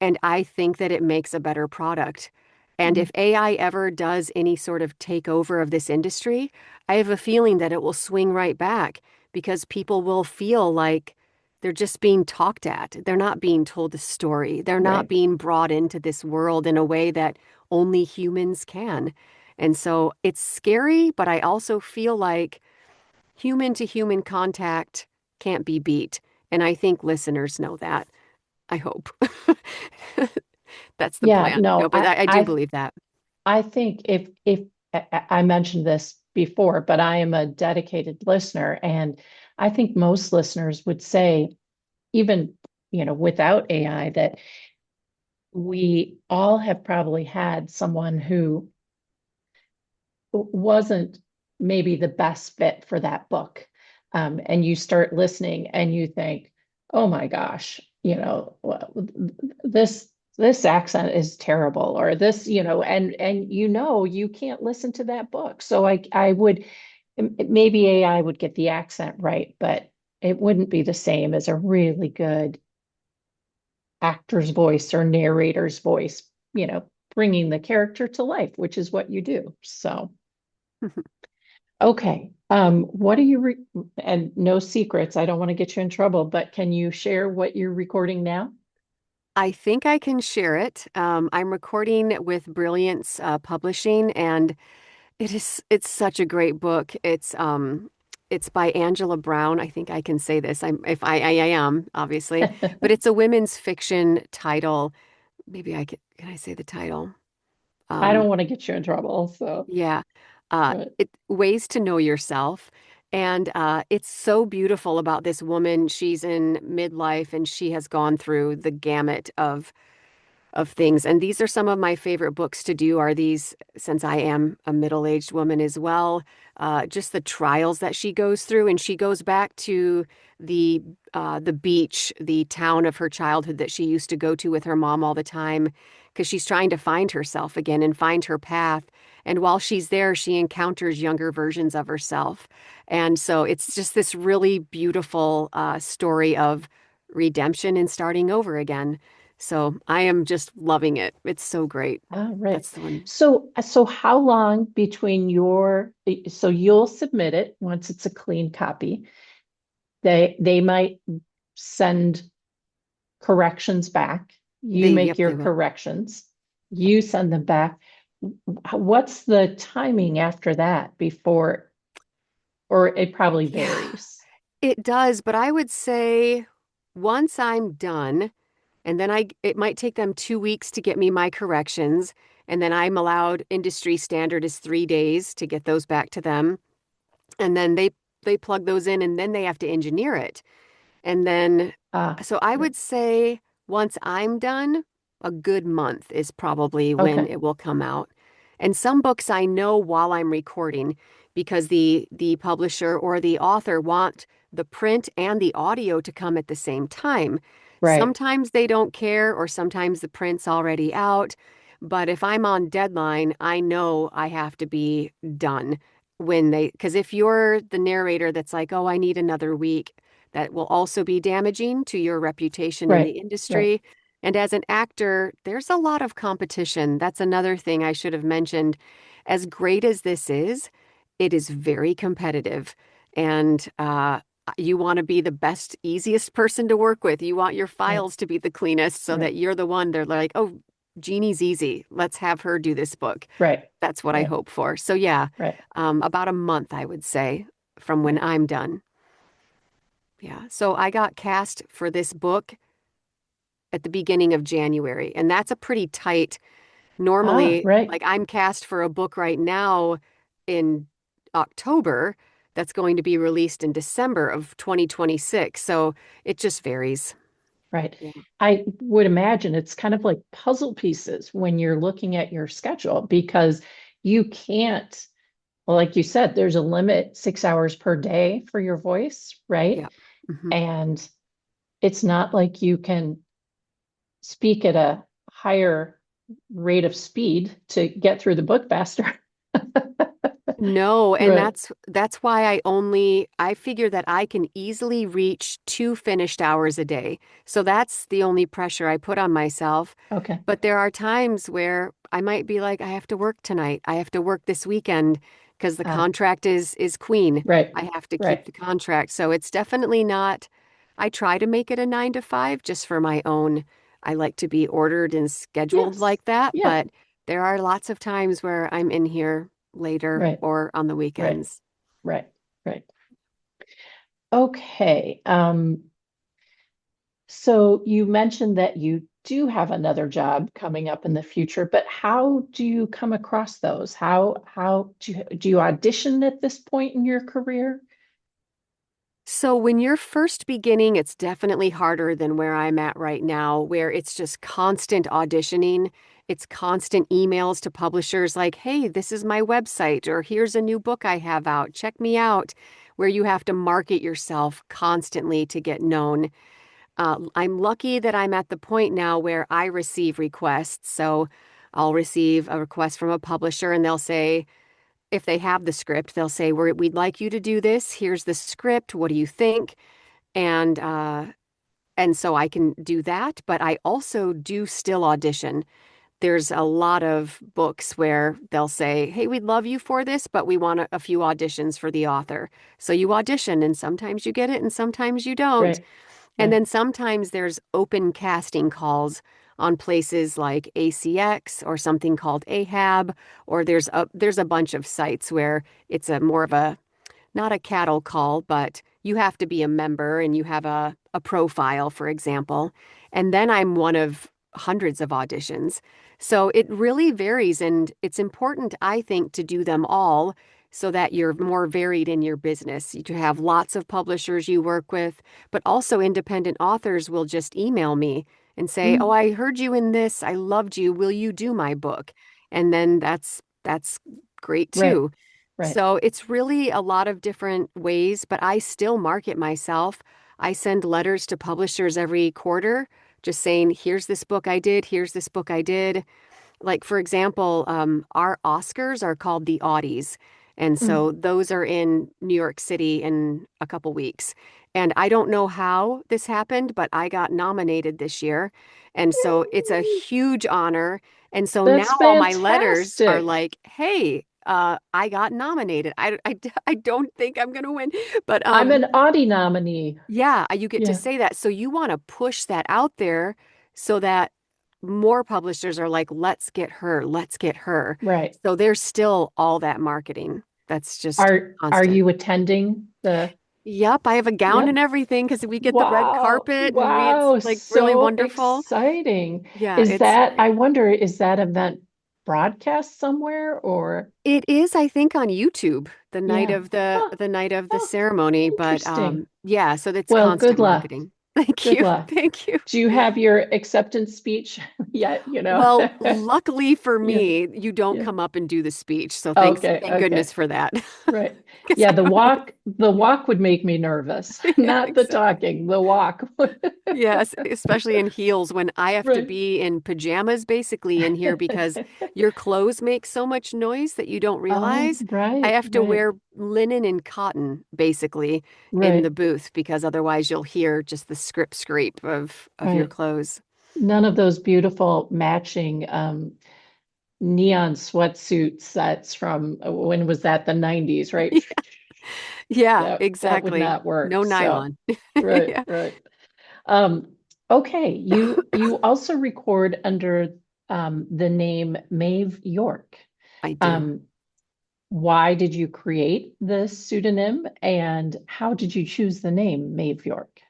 [SPEAKER 2] and I think that it makes a better product. And
[SPEAKER 1] mm,
[SPEAKER 2] if AI ever does any sort of takeover of this industry, I have a feeling that it will swing right back because people will feel like they're just being talked at. They're not being told a story. They're not
[SPEAKER 1] right.
[SPEAKER 2] being brought into this world in a way that only humans can. And so it's scary, but I also feel like human to human contact can't be beat. And I think listeners know that. I hope. That's the
[SPEAKER 1] Yeah,
[SPEAKER 2] plan. No,
[SPEAKER 1] no,
[SPEAKER 2] but I do believe that.
[SPEAKER 1] I think if I mentioned this before, but I am a dedicated listener, and I think most listeners would say, even without AI, that we all have probably had someone who wasn't maybe the best fit for that book. And you start listening and you think, oh my gosh, this this accent is terrible, or this, and you can't listen to that book. So I would maybe AI would get the accent right, but it wouldn't be the same as a really good actor's voice or narrator's voice, bringing the character to life, which is what you do. So okay. What do you and no secrets, I don't want to get you in trouble, but can you share what you're recording now?
[SPEAKER 2] I think I can share it. I'm recording with Brilliance Publishing, and it's such a great book. It's by Angela Brown. I think I can say this. I am, obviously, but it's a women's fiction title. Maybe can I say the title?
[SPEAKER 1] I don't
[SPEAKER 2] Um,
[SPEAKER 1] want to get you in trouble, so
[SPEAKER 2] yeah.
[SPEAKER 1] but
[SPEAKER 2] Ways to Know Yourself. And it's so beautiful about this woman. She's in midlife and she has gone through the gamut of things. And these are some of my favorite books to do are these, since I am a middle-aged woman as well, just the trials that she goes through. And she goes back to the beach, the town of her childhood that she used to go to with her mom all the time, because she's trying to find herself again and find her path. And while she's there, she encounters younger versions of herself. And so it's just this really beautiful story of redemption and starting over again. So I am just loving it. It's so great.
[SPEAKER 1] all right.
[SPEAKER 2] That's the one.
[SPEAKER 1] So how long between so you'll submit it once it's a clean copy. They might send corrections back. You make
[SPEAKER 2] Yep,
[SPEAKER 1] your
[SPEAKER 2] they will.
[SPEAKER 1] corrections. You send them back. What's the timing after that before, or it probably
[SPEAKER 2] Yeah,
[SPEAKER 1] varies.
[SPEAKER 2] it does. But I would say once I'm done, and then it might take them 2 weeks to get me my corrections. And then I'm allowed industry standard is 3 days to get those back to them. And then they plug those in and then they have to engineer it. And then,
[SPEAKER 1] Ah,
[SPEAKER 2] so I would say once I'm done, a good month is probably when
[SPEAKER 1] okay.
[SPEAKER 2] it will come out. And some books I know while I'm recording because the publisher or the author want the print and the audio to come at the same time.
[SPEAKER 1] Right,
[SPEAKER 2] Sometimes they don't care, or sometimes the print's already out. But if I'm on deadline, I know I have to be done because if you're the narrator that's like, oh, I need another week, that will also be damaging to your reputation in the
[SPEAKER 1] right, right.
[SPEAKER 2] industry. And as an actor, there's a lot of competition. That's another thing I should have mentioned. As great as this is, it is very competitive. And you want to be the best, easiest person to work with. You want your
[SPEAKER 1] Right,
[SPEAKER 2] files to be the cleanest so
[SPEAKER 1] right,
[SPEAKER 2] that you're the one they're like, oh, Jeannie's easy. Let's have her do this book.
[SPEAKER 1] right,
[SPEAKER 2] That's what I
[SPEAKER 1] right,
[SPEAKER 2] hope for. So, yeah,
[SPEAKER 1] right,
[SPEAKER 2] about a month, I would say, from when
[SPEAKER 1] right.
[SPEAKER 2] I'm done. Yeah. So I got cast for this book at the beginning of January, and that's a pretty tight.
[SPEAKER 1] Ah,
[SPEAKER 2] Normally,
[SPEAKER 1] right,
[SPEAKER 2] like I'm cast for a book right now in October that's going to be released in December of 2026. So it just varies.
[SPEAKER 1] right.
[SPEAKER 2] Yeah.
[SPEAKER 1] I would imagine it's kind of like puzzle pieces when you're looking at your schedule because you can't, well, like you said, there's a limit 6 hours per day for your voice, right?
[SPEAKER 2] Yeah. Hmm.
[SPEAKER 1] And it's not like you can speak at a higher rate of speed to get through the book faster.
[SPEAKER 2] No, and
[SPEAKER 1] Right.
[SPEAKER 2] that's why I figure that I can easily reach 2 finished hours a day. So that's the only pressure I put on myself.
[SPEAKER 1] Okay.
[SPEAKER 2] But there are times where I might be like, I have to work tonight. I have to work this weekend because the
[SPEAKER 1] Ah,
[SPEAKER 2] contract is queen.
[SPEAKER 1] right.
[SPEAKER 2] I have to keep
[SPEAKER 1] Right.
[SPEAKER 2] the contract. So it's definitely not, I try to make it a 9 to 5 just for my own. I like to be ordered and scheduled
[SPEAKER 1] Yes.
[SPEAKER 2] like that.
[SPEAKER 1] Yeah.
[SPEAKER 2] But there are lots of times where I'm in here later
[SPEAKER 1] Right.
[SPEAKER 2] or on the
[SPEAKER 1] Right.
[SPEAKER 2] weekends.
[SPEAKER 1] Right. Right. Okay. So you mentioned that you do have another job coming up in the future, but how do you come across those? How do you audition at this point in your career?
[SPEAKER 2] So when you're first beginning, it's definitely harder than where I'm at right now, where it's just constant auditioning. It's constant emails to publishers like, hey, this is my website, or here's a new book I have out. Check me out, where you have to market yourself constantly to get known. I'm lucky that I'm at the point now where I receive requests. So I'll receive a request from a publisher and they'll say, if they have the script, they'll say, we'd like you to do this. Here's the script. What do you think? And uh, and so I can do that, but I also do still audition. There's a lot of books where they'll say, hey, we'd love you for this, but we want a few auditions for the author. So you audition, and sometimes you get it, and sometimes you don't.
[SPEAKER 1] Right.
[SPEAKER 2] And
[SPEAKER 1] Right.
[SPEAKER 2] then sometimes there's open casting calls on places like ACX or something called Ahab, or there's a bunch of sites where it's a more of a not a cattle call, but you have to be a member and you have a profile, for example. And then I'm one of hundreds of auditions. So it really varies. And it's important, I think, to do them all so that you're more varied in your business. You have lots of publishers you work with, but also independent authors will just email me and say, "Oh,
[SPEAKER 1] Mm,
[SPEAKER 2] I heard you in this. I loved you. Will you do my book?" And then that's great
[SPEAKER 1] right,
[SPEAKER 2] too.
[SPEAKER 1] right.
[SPEAKER 2] So it's really a lot of different ways, but I still market myself. I send letters to publishers every quarter just saying, "Here's this book I did. Here's this book I did." Like, for example, our Oscars are called the Audies. And
[SPEAKER 1] Mm.
[SPEAKER 2] so those are in New York City in a couple weeks. And I don't know how this happened, but I got nominated this year. And so it's a
[SPEAKER 1] Yay!
[SPEAKER 2] huge honor. And so now
[SPEAKER 1] That's
[SPEAKER 2] all my letters are
[SPEAKER 1] fantastic.
[SPEAKER 2] like, hey, I got nominated. I don't think I'm going to win. But
[SPEAKER 1] I'm an Audie nominee.
[SPEAKER 2] yeah, you get to
[SPEAKER 1] Yeah,
[SPEAKER 2] say that. So you want to push that out there so that more publishers are like, let's get her, let's get her.
[SPEAKER 1] right.
[SPEAKER 2] So there's still all that marketing. That's just
[SPEAKER 1] Are
[SPEAKER 2] constant.
[SPEAKER 1] you attending the?
[SPEAKER 2] Yep, I have a gown and
[SPEAKER 1] Yep.
[SPEAKER 2] everything because we get the red
[SPEAKER 1] Wow.
[SPEAKER 2] carpet and it's
[SPEAKER 1] Wow.
[SPEAKER 2] like really
[SPEAKER 1] So
[SPEAKER 2] wonderful.
[SPEAKER 1] exciting.
[SPEAKER 2] Yeah,
[SPEAKER 1] Is
[SPEAKER 2] it's
[SPEAKER 1] that, I
[SPEAKER 2] great.
[SPEAKER 1] wonder, is that event broadcast somewhere or?
[SPEAKER 2] It is, I think, on YouTube the night
[SPEAKER 1] Yeah.
[SPEAKER 2] of the
[SPEAKER 1] Huh.
[SPEAKER 2] the night of the
[SPEAKER 1] Oh,
[SPEAKER 2] ceremony. But
[SPEAKER 1] interesting.
[SPEAKER 2] yeah, so that's
[SPEAKER 1] Well, good
[SPEAKER 2] constant
[SPEAKER 1] luck.
[SPEAKER 2] marketing. Thank
[SPEAKER 1] Good
[SPEAKER 2] you.
[SPEAKER 1] luck.
[SPEAKER 2] Thank you.
[SPEAKER 1] Do you have your acceptance speech yet?
[SPEAKER 2] Well, luckily for
[SPEAKER 1] Yeah.
[SPEAKER 2] me, you don't
[SPEAKER 1] Yeah.
[SPEAKER 2] come up and do the speech. So
[SPEAKER 1] Okay.
[SPEAKER 2] thank
[SPEAKER 1] Okay.
[SPEAKER 2] goodness for that.
[SPEAKER 1] Right.
[SPEAKER 2] 'Cause
[SPEAKER 1] Yeah,
[SPEAKER 2] I don't know.
[SPEAKER 1] the walk would make me nervous,
[SPEAKER 2] Yeah,
[SPEAKER 1] not the
[SPEAKER 2] exactly.
[SPEAKER 1] talking, the walk.
[SPEAKER 2] Yes, especially in heels when I have to
[SPEAKER 1] Right.
[SPEAKER 2] be in pajamas basically in here because your clothes make so much noise that you don't
[SPEAKER 1] Oh,
[SPEAKER 2] realize. I
[SPEAKER 1] right,
[SPEAKER 2] have to
[SPEAKER 1] right,
[SPEAKER 2] wear linen and cotton basically in the
[SPEAKER 1] right,
[SPEAKER 2] booth because otherwise you'll hear just the scrape of your
[SPEAKER 1] right.
[SPEAKER 2] clothes.
[SPEAKER 1] None of those beautiful matching neon sweatsuit sets from when was that, the 90s, right?
[SPEAKER 2] Yeah,
[SPEAKER 1] That would
[SPEAKER 2] exactly.
[SPEAKER 1] not work.
[SPEAKER 2] No
[SPEAKER 1] So,
[SPEAKER 2] nylon.
[SPEAKER 1] right,
[SPEAKER 2] Yeah,
[SPEAKER 1] right. Um, okay, you also record under the name Maeve York.
[SPEAKER 2] I do.
[SPEAKER 1] Um, why did you create the pseudonym and how did you choose the name Maeve York?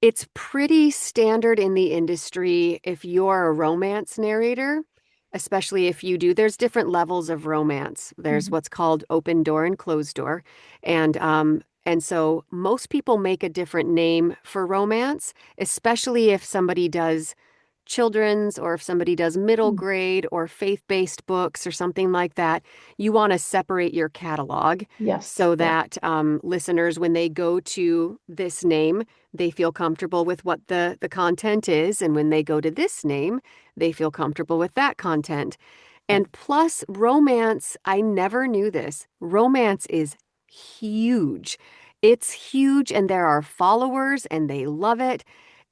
[SPEAKER 2] It's pretty standard in the industry if you're a romance narrator, especially if you do. There's different levels of romance. There's
[SPEAKER 1] Mhm.
[SPEAKER 2] what's called open door and closed door, and so most people make a different name for romance, especially if somebody does children's or if somebody does middle
[SPEAKER 1] Mm.
[SPEAKER 2] grade or faith-based books or something like that, you want to separate your catalog
[SPEAKER 1] Yes,
[SPEAKER 2] so
[SPEAKER 1] yeah,
[SPEAKER 2] that listeners, when they go to this name, they feel comfortable with what the content is. And when they go to this name, they feel comfortable with that content.
[SPEAKER 1] right.
[SPEAKER 2] And plus, romance, I never knew this. Romance is huge. It's huge, and there are followers, and they love it.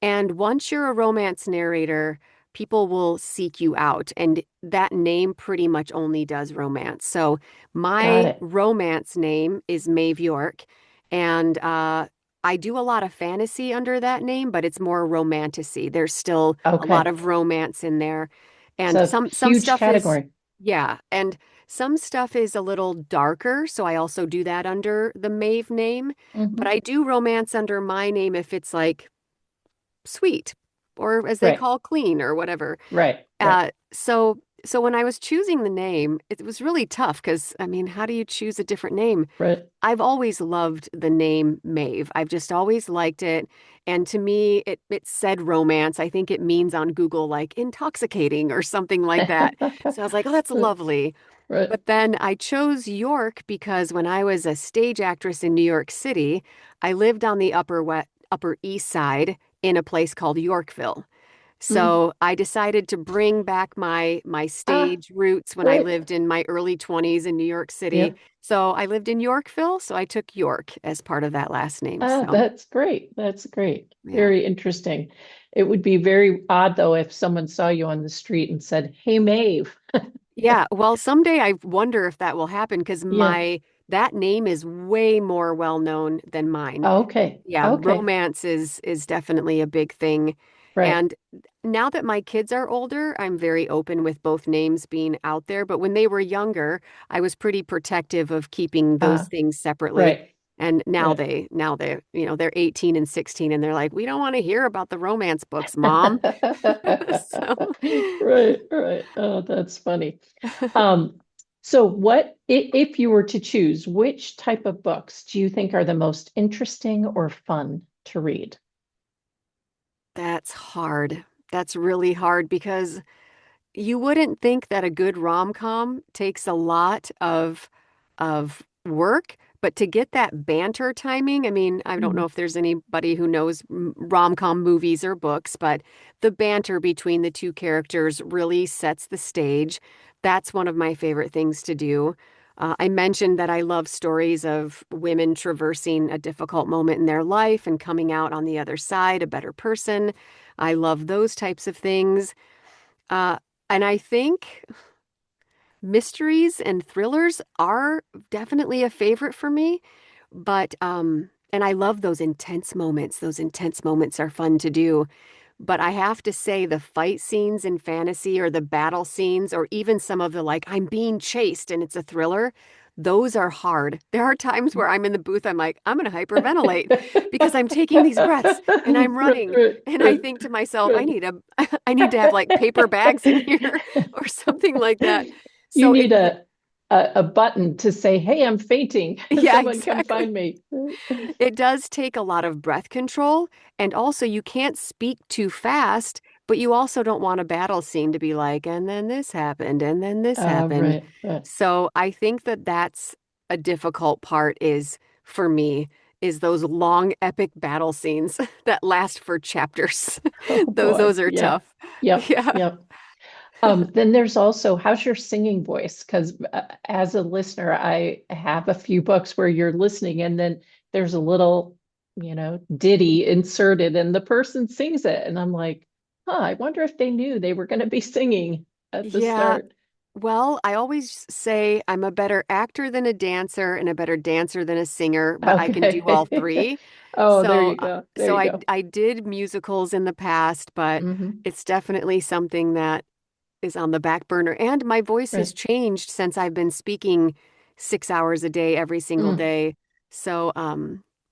[SPEAKER 2] And once you're a romance narrator, people will seek you out. And that name pretty much only does romance. So
[SPEAKER 1] Got
[SPEAKER 2] my
[SPEAKER 1] it.
[SPEAKER 2] romance name is Maeve York. And I do a lot of fantasy under that name, but it's more romantasy. There's still a lot
[SPEAKER 1] Okay.
[SPEAKER 2] of romance in there.
[SPEAKER 1] It's
[SPEAKER 2] And
[SPEAKER 1] a
[SPEAKER 2] some
[SPEAKER 1] huge
[SPEAKER 2] stuff is,
[SPEAKER 1] category.
[SPEAKER 2] yeah. And some stuff is a little darker. So I also do that under the Maeve name. But
[SPEAKER 1] Hmm.
[SPEAKER 2] I do romance under my name if it's like sweet or as they
[SPEAKER 1] Right,
[SPEAKER 2] call clean or whatever.
[SPEAKER 1] right, right,
[SPEAKER 2] So when I was choosing the name, it was really tough because I mean, how do you choose a different name?
[SPEAKER 1] right.
[SPEAKER 2] I've always loved the name Maeve. I've just always liked it. And to me, it said romance. I think it means on Google like intoxicating or something like that. So I was like, oh, that's lovely.
[SPEAKER 1] Right.
[SPEAKER 2] But then I chose York because when I was a stage actress in New York City, I lived on the Upper East Side in a place called Yorkville.
[SPEAKER 1] Mm.
[SPEAKER 2] So I decided to bring back my
[SPEAKER 1] Ah,
[SPEAKER 2] stage roots when I
[SPEAKER 1] right.
[SPEAKER 2] lived in my early 20s in New York City.
[SPEAKER 1] Yep.
[SPEAKER 2] So I lived in Yorkville, so I took York as part of that last name.
[SPEAKER 1] Ah,
[SPEAKER 2] So
[SPEAKER 1] that's great. That's great.
[SPEAKER 2] yeah.
[SPEAKER 1] Very interesting. It would be very odd though if someone saw you on the street and said, "Hey, Maeve."
[SPEAKER 2] Yeah, well, someday I wonder if that will happen because
[SPEAKER 1] Yeah.
[SPEAKER 2] my that name is way more well known than mine.
[SPEAKER 1] Okay.
[SPEAKER 2] Yeah,
[SPEAKER 1] Okay.
[SPEAKER 2] romance is definitely a big thing.
[SPEAKER 1] Right.
[SPEAKER 2] And now that my kids are older, I'm very open with both names being out there. But when they were younger, I was pretty protective of keeping those things separately.
[SPEAKER 1] Right,
[SPEAKER 2] And
[SPEAKER 1] right.
[SPEAKER 2] now they're 18 and 16 and they're like, we don't want to hear about the romance books, Mom. So
[SPEAKER 1] Right, right. Oh, that's funny. Um, so if you were to choose, which type of books do you think are the most interesting or fun to read?
[SPEAKER 2] that's hard. That's really hard because you wouldn't think that a good rom-com takes a lot of work, but to get that banter timing, I mean, I don't know
[SPEAKER 1] Mm,
[SPEAKER 2] if there's anybody who knows rom-com movies or books, but the banter between the two characters really sets the stage. That's one of my favorite things to do. I mentioned that I love stories of women traversing a difficult moment in their life and coming out on the other side a better person. I love those types of things. Uh, and I think mysteries and thrillers are definitely a favorite for me. But, and I love those intense moments. Those intense moments are fun to do. But I have to say, the fight scenes in fantasy or the battle scenes, or even some of the like, I'm being chased and it's a thriller, those are hard. There are times where I'm in the booth, I'm like, I'm going to hyperventilate because I'm taking these breaths and I'm
[SPEAKER 1] right,
[SPEAKER 2] running.
[SPEAKER 1] right,
[SPEAKER 2] And I
[SPEAKER 1] right,
[SPEAKER 2] think to myself,
[SPEAKER 1] right.
[SPEAKER 2] I need to have like paper bags in here or something like that.
[SPEAKER 1] You
[SPEAKER 2] So
[SPEAKER 1] need a button to say, "Hey, I'm fainting.
[SPEAKER 2] yeah,
[SPEAKER 1] Someone come
[SPEAKER 2] exactly.
[SPEAKER 1] find me."
[SPEAKER 2] It does take a lot of breath control. And also, you can't speak too fast, but you also don't want a battle scene to be like, and then this happened, and then this happened.
[SPEAKER 1] Right, right.
[SPEAKER 2] So I think that that's a difficult part is for me, is those long epic battle scenes that last for chapters.
[SPEAKER 1] Oh boy.
[SPEAKER 2] Those are
[SPEAKER 1] Yeah.
[SPEAKER 2] tough.
[SPEAKER 1] Yep.
[SPEAKER 2] Yeah.
[SPEAKER 1] Yep. Then there's also how's your singing voice? Because as a listener, I have a few books where you're listening and then there's a little, ditty inserted and the person sings it. And I'm like, I wonder if they knew they were going to be singing at the
[SPEAKER 2] Yeah.
[SPEAKER 1] start.
[SPEAKER 2] Well, I always say I'm a better actor than a dancer and a better dancer than a singer, but I can do all
[SPEAKER 1] Okay.
[SPEAKER 2] three.
[SPEAKER 1] Oh, there
[SPEAKER 2] So,
[SPEAKER 1] you go. There
[SPEAKER 2] so
[SPEAKER 1] you
[SPEAKER 2] I
[SPEAKER 1] go.
[SPEAKER 2] I did musicals in the past, but
[SPEAKER 1] Hmm.
[SPEAKER 2] it's definitely something that is on the back burner. And my voice has
[SPEAKER 1] Right.
[SPEAKER 2] changed since I've been speaking 6 hours a day every single
[SPEAKER 1] Mm,
[SPEAKER 2] day. So,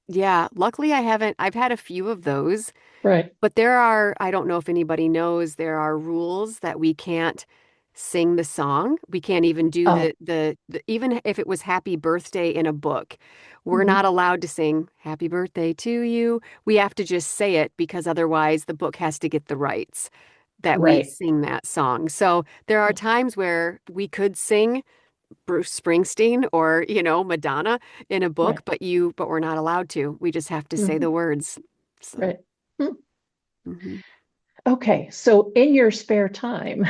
[SPEAKER 2] yeah, luckily I've had a few of those.
[SPEAKER 1] right.
[SPEAKER 2] But I don't know if anybody knows, there are rules that we can't sing the song. We can't even do
[SPEAKER 1] Oh.
[SPEAKER 2] even if it was happy birthday in a book, we're
[SPEAKER 1] Mhm.
[SPEAKER 2] not allowed to sing happy birthday to you. We have to just say it because otherwise the book has to get the rights that we
[SPEAKER 1] Right.
[SPEAKER 2] sing that song. So there are times where we could sing Bruce Springsteen or, Madonna in a book,
[SPEAKER 1] Right.
[SPEAKER 2] but we're not allowed to. We just have to say
[SPEAKER 1] Hmm.
[SPEAKER 2] the words. So,
[SPEAKER 1] Right. Hmm.
[SPEAKER 2] mhm.
[SPEAKER 1] Okay. So in your spare time,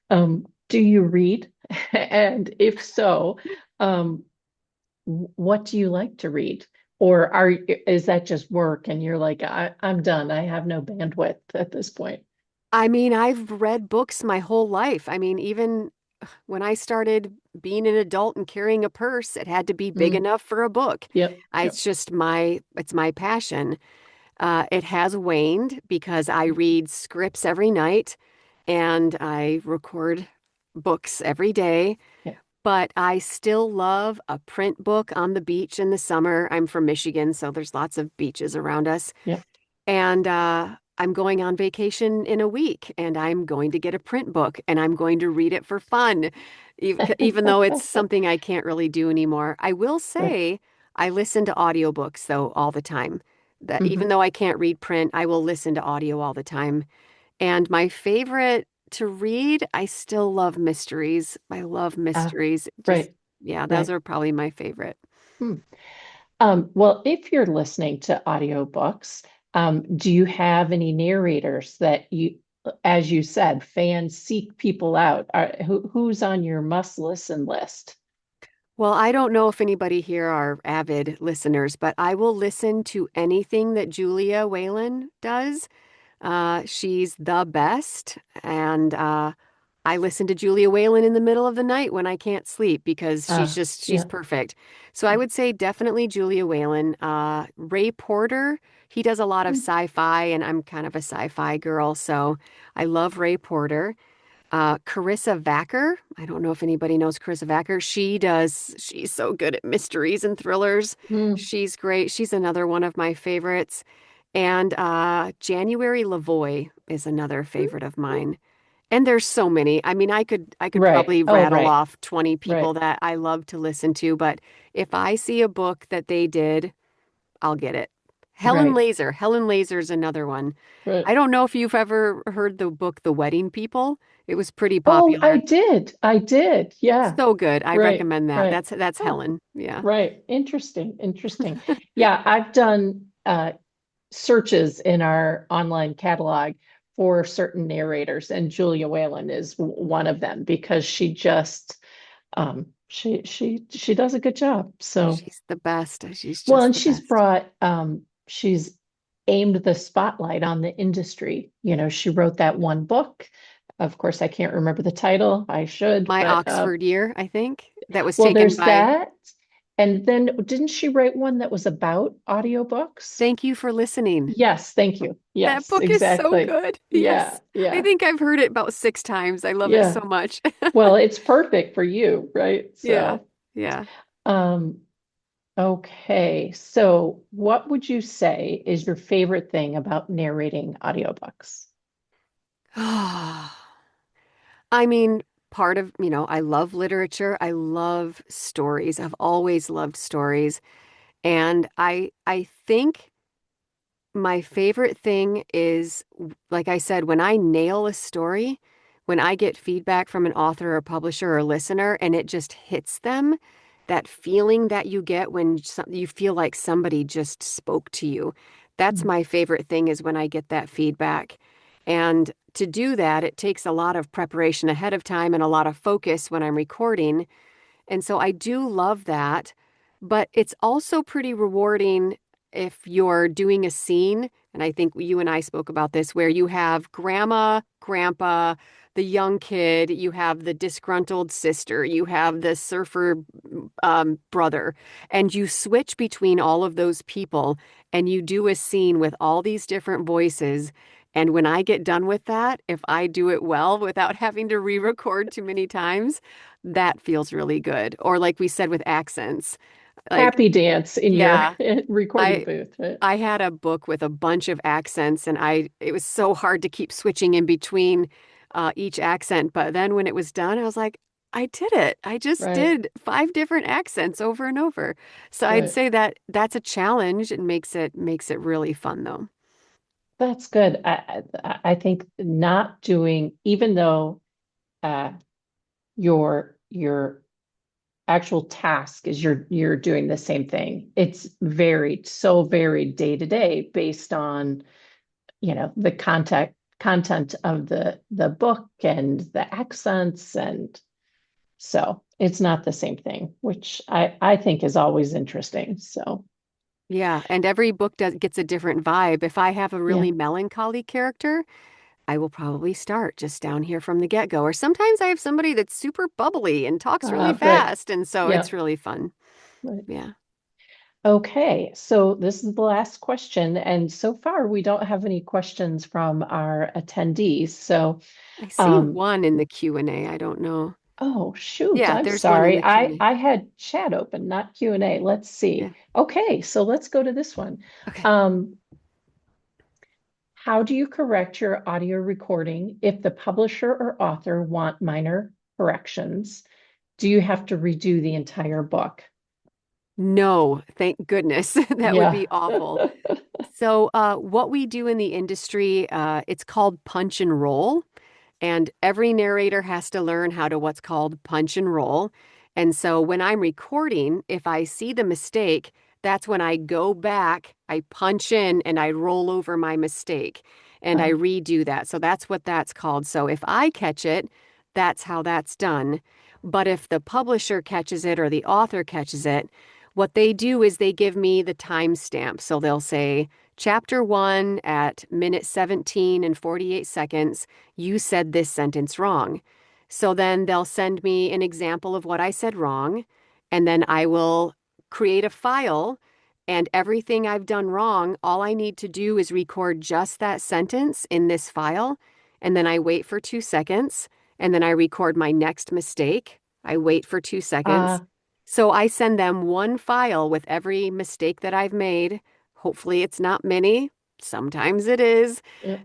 [SPEAKER 1] do you read? And if so, um, what do you like to read? Or is that just work and you're like, I'm done. I have no bandwidth at this point.
[SPEAKER 2] I mean, I've read books my whole life. I mean, even when I started being an adult and carrying a purse, it had to be big
[SPEAKER 1] Mm,
[SPEAKER 2] enough for a book.
[SPEAKER 1] yep. Yep.
[SPEAKER 2] It's my passion. It has waned because I
[SPEAKER 1] Mhm.
[SPEAKER 2] read scripts every night and I record books every day.
[SPEAKER 1] Yeah.
[SPEAKER 2] But I still love a print book on the beach in the summer. I'm from Michigan, so there's lots of beaches around us.
[SPEAKER 1] Yep.
[SPEAKER 2] And I'm going on vacation in a week and I'm going to get a print book and I'm going to read it for fun, even though it's something I can't really do anymore. I will
[SPEAKER 1] Right.
[SPEAKER 2] say I listen to audiobooks though all the time. That even
[SPEAKER 1] Hmm.
[SPEAKER 2] though I can't read print, I will listen to audio all the time. And my favorite to read, I still love mysteries. I love mysteries. Just,
[SPEAKER 1] Right.
[SPEAKER 2] yeah, those
[SPEAKER 1] Right.
[SPEAKER 2] are probably my favorite.
[SPEAKER 1] Hmm. Well, if you're listening to audiobooks, do you have any narrators that as you said, fans seek people out? Who's on your must listen list?
[SPEAKER 2] Well, I don't know if anybody here are avid listeners, but I will listen to anything that Julia Whalen does. She's the best, and I listen to Julia Whalen in the middle of the night when I can't sleep because she's
[SPEAKER 1] Yeah.
[SPEAKER 2] perfect. So I would say definitely Julia Whalen. Ray Porter, he does a lot of sci-fi, and I'm kind of a sci-fi girl, so I love Ray Porter. Carissa Vacker, I don't know if anybody knows Carissa Vacker. She's so good at mysteries and thrillers.
[SPEAKER 1] Mm.
[SPEAKER 2] She's great. She's another one of my favorites. And January Lavoie is another favorite of mine. And there's so many. I mean, I could
[SPEAKER 1] Right.
[SPEAKER 2] probably
[SPEAKER 1] Oh,
[SPEAKER 2] rattle
[SPEAKER 1] right.
[SPEAKER 2] off 20 people
[SPEAKER 1] Right.
[SPEAKER 2] that I love to listen to, but if I see a book that they did, I'll get it.
[SPEAKER 1] Right.
[SPEAKER 2] Helen Laser is another one. I
[SPEAKER 1] Right.
[SPEAKER 2] don't know if you've ever heard the book The Wedding People. It was pretty
[SPEAKER 1] Oh, I
[SPEAKER 2] popular.
[SPEAKER 1] did. I did. Yeah.
[SPEAKER 2] So good. I
[SPEAKER 1] Right.
[SPEAKER 2] recommend that.
[SPEAKER 1] Right.
[SPEAKER 2] That's
[SPEAKER 1] Oh,
[SPEAKER 2] Helen. Yeah.
[SPEAKER 1] right. Interesting. Interesting. Yeah, I've done searches in our online catalog for certain narrators, and Julia Whalen is one of them because she just she does a good job. So
[SPEAKER 2] She's the best. She's
[SPEAKER 1] well,
[SPEAKER 2] just
[SPEAKER 1] and
[SPEAKER 2] the best.
[SPEAKER 1] she's aimed the spotlight on the industry. You know, she wrote that one book. Of course, I can't remember the title. I should,
[SPEAKER 2] My
[SPEAKER 1] but
[SPEAKER 2] Oxford Year, I think, that was
[SPEAKER 1] well,
[SPEAKER 2] taken
[SPEAKER 1] there's
[SPEAKER 2] by
[SPEAKER 1] that. And then didn't she write one that was about audiobooks?
[SPEAKER 2] Thank You for Listening.
[SPEAKER 1] Yes, thank you.
[SPEAKER 2] That
[SPEAKER 1] Yes,
[SPEAKER 2] book is so
[SPEAKER 1] exactly.
[SPEAKER 2] good.
[SPEAKER 1] Yeah,
[SPEAKER 2] Yes. I
[SPEAKER 1] yeah,
[SPEAKER 2] think I've heard it about 6 times. I love it
[SPEAKER 1] yeah.
[SPEAKER 2] so much.
[SPEAKER 1] Well, it's perfect for you, right?
[SPEAKER 2] Yeah.
[SPEAKER 1] So,
[SPEAKER 2] Yeah.
[SPEAKER 1] um, okay. So, what would you say is your favorite thing about narrating audiobooks?
[SPEAKER 2] I mean, part of, I love literature. I love stories. I've always loved stories. And I think my favorite thing is, like I said, when I nail a story, when I get feedback from an author or publisher or listener and it just hits them, that feeling that you get when you feel like somebody just spoke to you. That's
[SPEAKER 1] Mm.
[SPEAKER 2] my favorite thing is when I get that feedback. And to do that, it takes a lot of preparation ahead of time and a lot of focus when I'm recording. And so I do love that, but it's also pretty rewarding if you're doing a scene. And I think you and I spoke about this, where you have grandma, grandpa, the young kid, you have the disgruntled sister, you have the surfer brother, and you switch between all of those people and you do a scene with all these different voices. And when I get done with that, if I do it well without having to re record too many times, that feels really good. Or like we said with accents, like,
[SPEAKER 1] Happy dance in your
[SPEAKER 2] yeah,
[SPEAKER 1] recording
[SPEAKER 2] I
[SPEAKER 1] booth, right?
[SPEAKER 2] I had a book with a bunch of accents and it was so hard to keep switching in between each accent. But then when it was done, I was like, I did it. I just
[SPEAKER 1] Right,
[SPEAKER 2] did 5 different accents over and over. So I'd
[SPEAKER 1] right.
[SPEAKER 2] say that that's a challenge and makes it really fun though.
[SPEAKER 1] That's good. I think not doing, even though uh, your actual task is you're doing the same thing. It's varied, so varied day to day based on, you know, the content of the book and the accents, and so it's not the same thing, which I think is always interesting. So
[SPEAKER 2] Yeah, and every book gets a different vibe. If I have a
[SPEAKER 1] yeah.
[SPEAKER 2] really melancholy character, I will probably start just down here from the get-go. Or sometimes I have somebody that's super bubbly and talks really
[SPEAKER 1] Right.
[SPEAKER 2] fast, and so
[SPEAKER 1] Yeah.
[SPEAKER 2] it's really fun.
[SPEAKER 1] Right.
[SPEAKER 2] Yeah.
[SPEAKER 1] Okay, so this is the last question, and so far we don't have any questions from our attendees. So,
[SPEAKER 2] I see
[SPEAKER 1] um,
[SPEAKER 2] one in the Q&A. I don't know.
[SPEAKER 1] oh shoot,
[SPEAKER 2] Yeah,
[SPEAKER 1] I'm
[SPEAKER 2] there's one in
[SPEAKER 1] sorry.
[SPEAKER 2] the
[SPEAKER 1] I
[SPEAKER 2] Q&A.
[SPEAKER 1] I had chat open, not Q&A. Let's
[SPEAKER 2] Yeah.
[SPEAKER 1] see. Okay, so let's go to this one.
[SPEAKER 2] Okay.
[SPEAKER 1] Um, how do you correct your audio recording if the publisher or author want minor corrections? Do you have to redo the entire book?
[SPEAKER 2] No, thank goodness. That would
[SPEAKER 1] Yeah.
[SPEAKER 2] be awful. So, what we do in the industry, it's called punch and roll. And every narrator has to learn how to what's called punch and roll. And so when I'm recording, if I see the mistake, that's when I go back, I punch in, and I roll over my mistake and I
[SPEAKER 1] Uh,
[SPEAKER 2] redo that. So that's what that's called. So if I catch it, that's how that's done. But if the publisher catches it or the author catches it, what they do is they give me the timestamp. So they'll say, Chapter 1 at minute 17 and 48 seconds, you said this sentence wrong. So then they'll send me an example of what I said wrong, and then I will create a file. And everything I've done wrong, all I need to do is record just that sentence in this file. And then I wait for 2 seconds. And then I record my next mistake. I wait for 2 seconds.
[SPEAKER 1] Uh,
[SPEAKER 2] So I send them one file with every mistake that I've made. Hopefully, it's not many. Sometimes it is.
[SPEAKER 1] yeah,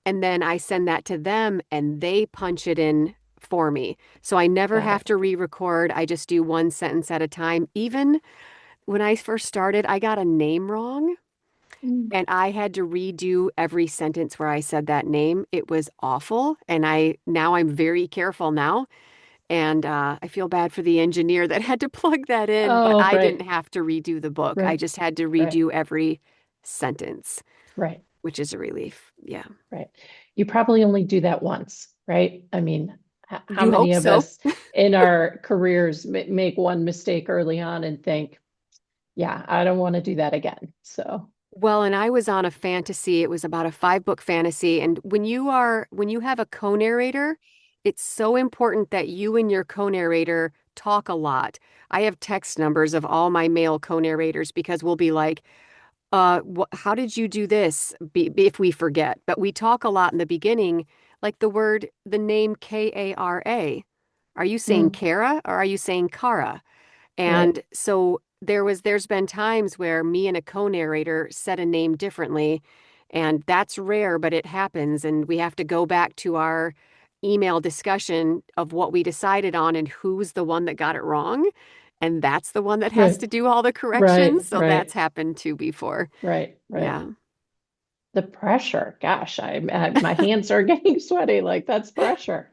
[SPEAKER 2] And then I send that to them and they punch it in for me. So I never
[SPEAKER 1] got
[SPEAKER 2] have
[SPEAKER 1] it.
[SPEAKER 2] to re-record. I just do one sentence at a time. Even when I first started, I got a name wrong
[SPEAKER 1] Mm.
[SPEAKER 2] and I had to redo every sentence where I said that name. It was awful. And I'm very careful now. And I feel bad for the engineer that had to plug that in, but
[SPEAKER 1] Oh,
[SPEAKER 2] I didn't
[SPEAKER 1] right,
[SPEAKER 2] have to redo the book. I
[SPEAKER 1] right,
[SPEAKER 2] just had to
[SPEAKER 1] right,
[SPEAKER 2] redo every sentence,
[SPEAKER 1] right,
[SPEAKER 2] which is a relief. Yeah.
[SPEAKER 1] right. You probably only do that once, right? I mean, how
[SPEAKER 2] You
[SPEAKER 1] many
[SPEAKER 2] hope
[SPEAKER 1] of
[SPEAKER 2] so.
[SPEAKER 1] us in our careers make one mistake early on and think, yeah, I don't want to do that again. So,
[SPEAKER 2] Well, and I was on a fantasy. It was about a 5 book fantasy. And when you have a co-narrator, it's so important that you and your co-narrator talk a lot. I have text numbers of all my male co-narrators because we'll be like, how did you do this? If we forget, but we talk a lot in the beginning, like the name Kara. Are you saying
[SPEAKER 1] mm,
[SPEAKER 2] Kara or are you saying Kara?
[SPEAKER 1] right,
[SPEAKER 2] And so there's been times where me and a co-narrator said a name differently, and that's rare, but it happens, and we have to go back to our email discussion of what we decided on and who's the one that got it wrong. And that's the one that has
[SPEAKER 1] right,
[SPEAKER 2] to do all the
[SPEAKER 1] right,
[SPEAKER 2] corrections. So that's
[SPEAKER 1] right,
[SPEAKER 2] happened too before.
[SPEAKER 1] right, right.
[SPEAKER 2] Yeah.
[SPEAKER 1] The pressure, gosh, my hands are getting sweaty. Like that's pressure.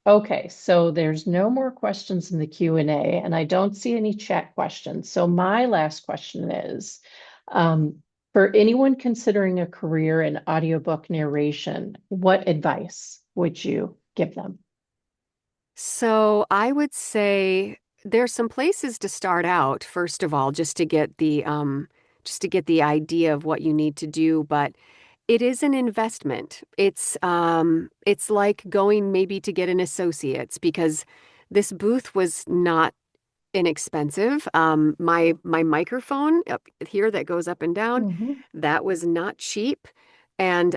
[SPEAKER 1] Okay, so there's no more questions in the Q&A, and I don't see any chat questions. So my last question is, for anyone considering a career in audiobook narration, what advice would you give them?
[SPEAKER 2] So I would say there's some places to start out, first of all, just to get the idea of what you need to do, but it is an investment. It's like going maybe to get an associate's because this booth was not inexpensive. My microphone up here that goes up and down,
[SPEAKER 1] Mhm,
[SPEAKER 2] that was not cheap. And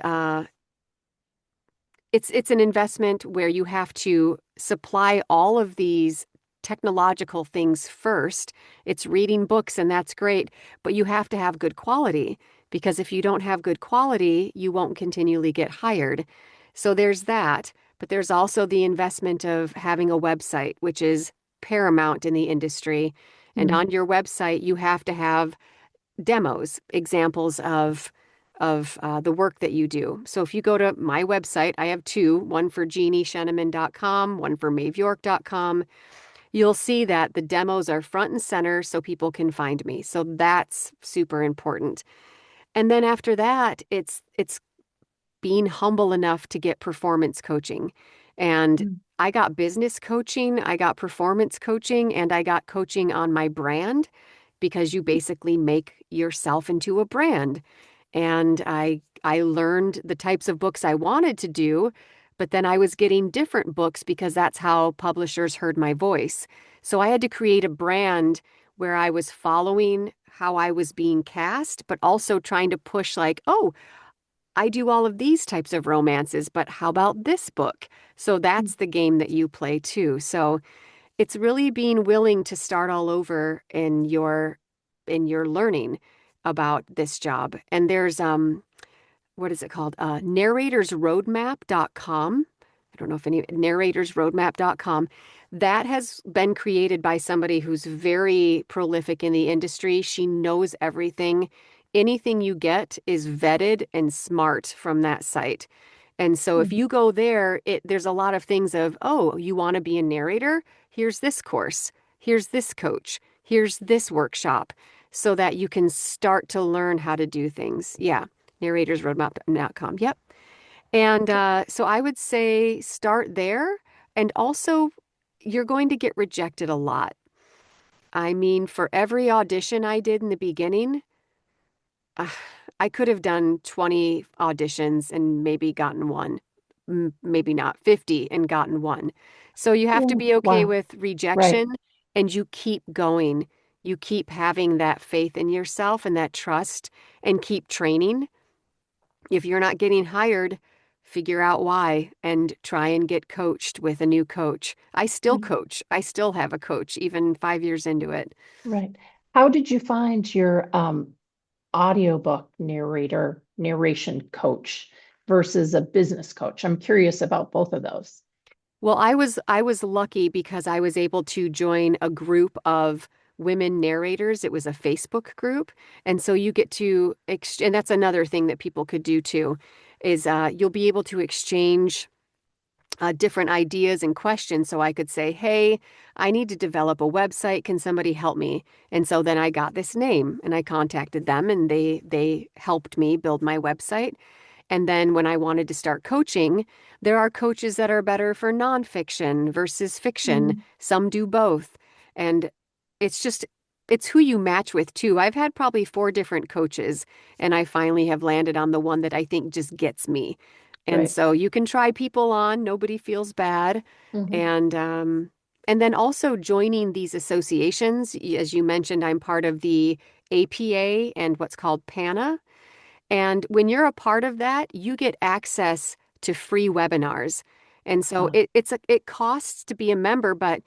[SPEAKER 2] it's an investment where you have to supply all of these technological things first. It's reading books and that's great, but you have to have good quality because if you don't have good quality, you won't continually get hired. So there's that, but there's also the investment of having a website, which is paramount in the industry. And
[SPEAKER 1] mm,
[SPEAKER 2] on your website, you have to have demos, examples of the work that you do. So if you go to my website, I have two, one for JeannieSheneman.com, one for MaveYork.com. You'll see that the demos are front and center so people can find me. So that's super important. And then after that, it's being humble enough to get performance coaching. And
[SPEAKER 1] mm,
[SPEAKER 2] I got business coaching, I got performance coaching, and I got coaching on my brand because you basically make yourself into a brand. And I learned the types of books I wanted to do, but then I was getting different books because that's how publishers heard my voice. So I had to create a brand where I was following how I was being cast, but also trying to push like, oh, I do all of these types of romances, but how about this book? So
[SPEAKER 1] mm,
[SPEAKER 2] that's the game that you play too. So it's really being willing to start all over in your learning about this job. And there's what is it called? Narratorsroadmap.com. I don't know if any narratorsroadmap.com. That has been created by somebody who's very prolific in the industry. She knows everything. Anything you get is vetted and smart from that site. And so if
[SPEAKER 1] mm,
[SPEAKER 2] you go there, there's a lot of things of, oh, you want to be a narrator? Here's this course. Here's this coach. Here's this workshop so that you can start to learn how to do things. Yeah, narratorsroadmap.com. Yep. And
[SPEAKER 1] okay.
[SPEAKER 2] so I would say start there. And also, you're going to get rejected a lot. I mean, for every audition I did in the beginning, uh, I could have done 20 auditions and maybe gotten one. maybe not 50 and gotten one. So you have to
[SPEAKER 1] Oh,
[SPEAKER 2] be okay
[SPEAKER 1] wow.
[SPEAKER 2] with
[SPEAKER 1] Right.
[SPEAKER 2] rejection and you keep going. You keep having that faith in yourself and that trust and keep training. If you're not getting hired, figure out why and try and get coached with a new coach. I still
[SPEAKER 1] Right.
[SPEAKER 2] coach. I still have a coach, even 5 years into it.
[SPEAKER 1] Right. How did you find your audiobook narration coach versus a business coach? I'm curious about both of those.
[SPEAKER 2] Well, I was lucky because I was able to join a group of women narrators. It was a Facebook group, and so you get to and that's another thing that people could do too, is you'll be able to exchange different ideas and questions. So I could say, "Hey, I need to develop a website. Can somebody help me?" And so then I got this name, and I contacted them, and they helped me build my website. And then when I wanted to start coaching, there are coaches that are better for nonfiction versus fiction.
[SPEAKER 1] Mm,
[SPEAKER 2] Some do both. And it's just, it's who you match with too. I've had probably 4 different coaches, and I finally have landed on the one that I think just gets me. And
[SPEAKER 1] right.
[SPEAKER 2] so you can try people on, nobody feels bad.
[SPEAKER 1] Hmm.
[SPEAKER 2] And then also joining these associations. As you mentioned, I'm part of the APA and what's called PANA. And when you're a part of that, you get access to free webinars. And so
[SPEAKER 1] Wow.
[SPEAKER 2] it costs to be a member, but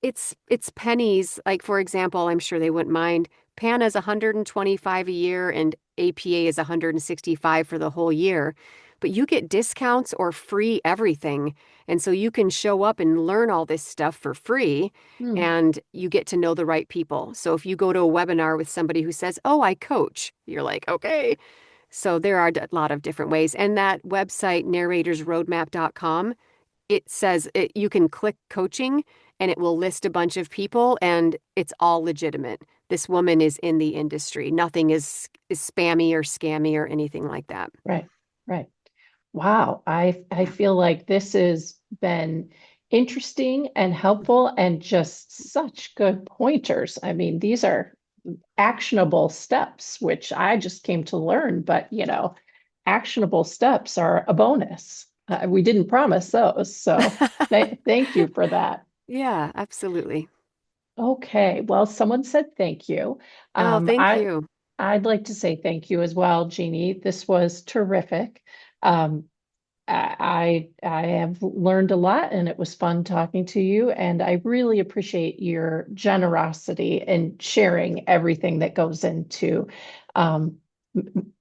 [SPEAKER 2] it's pennies. Like for example, I'm sure they wouldn't mind. PANA is 125 a year and APA is 165 for the whole year. But you get discounts or free everything. And so you can show up and learn all this stuff for free
[SPEAKER 1] Mm,
[SPEAKER 2] and you get to know the right people. So if you go to a webinar with somebody who says, "Oh, I coach," you're like, "Okay." So there are a lot of different ways. And that website, narratorsroadmap.com, it says you can click coaching and it will list a bunch of people and it's all legitimate. This woman is in the industry. Nothing is spammy or scammy or anything like that.
[SPEAKER 1] right. Right. Wow. I
[SPEAKER 2] Yeah.
[SPEAKER 1] feel like this has been interesting and helpful and just such good pointers. I mean, these are actionable steps, which I just came to learn, but actionable steps are a bonus. We didn't promise those, so thank you for that.
[SPEAKER 2] Yeah, absolutely.
[SPEAKER 1] Okay, well, someone said thank you.
[SPEAKER 2] Oh,
[SPEAKER 1] Um,
[SPEAKER 2] thank
[SPEAKER 1] I
[SPEAKER 2] you.
[SPEAKER 1] I'd like to say thank you as well, Jeannie. This was terrific. Um, I have learned a lot and it was fun talking to you. And I really appreciate your generosity in sharing everything that goes into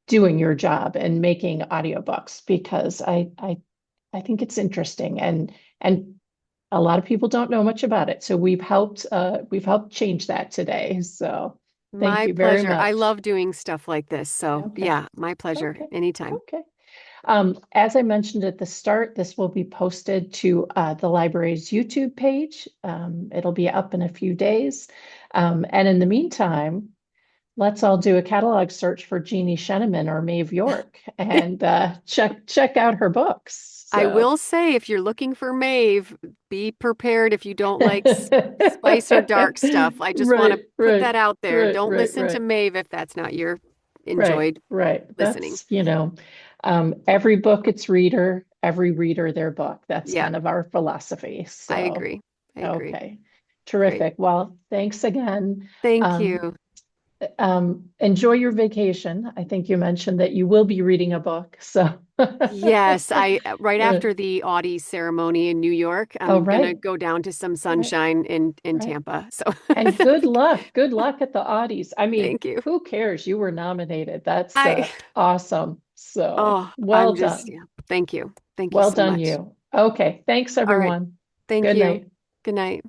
[SPEAKER 1] doing your job and making audiobooks because I think it's interesting and a lot of people don't know much about it. So we've helped change that today. So thank
[SPEAKER 2] My
[SPEAKER 1] you very
[SPEAKER 2] pleasure. I
[SPEAKER 1] much.
[SPEAKER 2] love doing stuff like this. So,
[SPEAKER 1] Okay.
[SPEAKER 2] yeah, my pleasure.
[SPEAKER 1] Okay.
[SPEAKER 2] Anytime.
[SPEAKER 1] Okay. As I mentioned at the start, this will be posted to the library's YouTube page. It'll be up in a few days. And in the meantime, let's all do a catalog search for Jeannie Sheneman or Maeve York and check out her books.
[SPEAKER 2] I
[SPEAKER 1] So
[SPEAKER 2] will say, if you're looking for Maeve, be prepared if you don't like spice or dark stuff. I just want to
[SPEAKER 1] right,
[SPEAKER 2] put
[SPEAKER 1] right,
[SPEAKER 2] that out there.
[SPEAKER 1] right,
[SPEAKER 2] Don't
[SPEAKER 1] right,
[SPEAKER 2] listen to
[SPEAKER 1] right.
[SPEAKER 2] Maeve if that's not your
[SPEAKER 1] Right,
[SPEAKER 2] enjoyed
[SPEAKER 1] right.
[SPEAKER 2] listening.
[SPEAKER 1] Every book its reader, every reader their book. That's
[SPEAKER 2] Yeah,
[SPEAKER 1] kind of our philosophy.
[SPEAKER 2] I
[SPEAKER 1] So,
[SPEAKER 2] agree. I agree.
[SPEAKER 1] okay.
[SPEAKER 2] Great.
[SPEAKER 1] Terrific. Well, thanks again.
[SPEAKER 2] Thank
[SPEAKER 1] Um,
[SPEAKER 2] you.
[SPEAKER 1] enjoy your vacation. I think you mentioned that you will be reading a book. So,
[SPEAKER 2] Yes, I right
[SPEAKER 1] Uh,
[SPEAKER 2] after the Audie ceremony in New York,
[SPEAKER 1] oh,
[SPEAKER 2] I'm gonna
[SPEAKER 1] right,
[SPEAKER 2] go down to some
[SPEAKER 1] right,
[SPEAKER 2] sunshine in
[SPEAKER 1] right.
[SPEAKER 2] Tampa. So
[SPEAKER 1] And good luck. Good luck at the Audis. I mean,
[SPEAKER 2] thank you.
[SPEAKER 1] who cares? You were nominated. That's
[SPEAKER 2] I
[SPEAKER 1] awesome. So,
[SPEAKER 2] oh,
[SPEAKER 1] well
[SPEAKER 2] I'm just
[SPEAKER 1] done.
[SPEAKER 2] yeah. Thank you. Thank you
[SPEAKER 1] Well
[SPEAKER 2] so
[SPEAKER 1] done,
[SPEAKER 2] much.
[SPEAKER 1] you. Okay. Thanks,
[SPEAKER 2] All right.
[SPEAKER 1] everyone.
[SPEAKER 2] Thank
[SPEAKER 1] Good
[SPEAKER 2] you.
[SPEAKER 1] night.
[SPEAKER 2] Good night.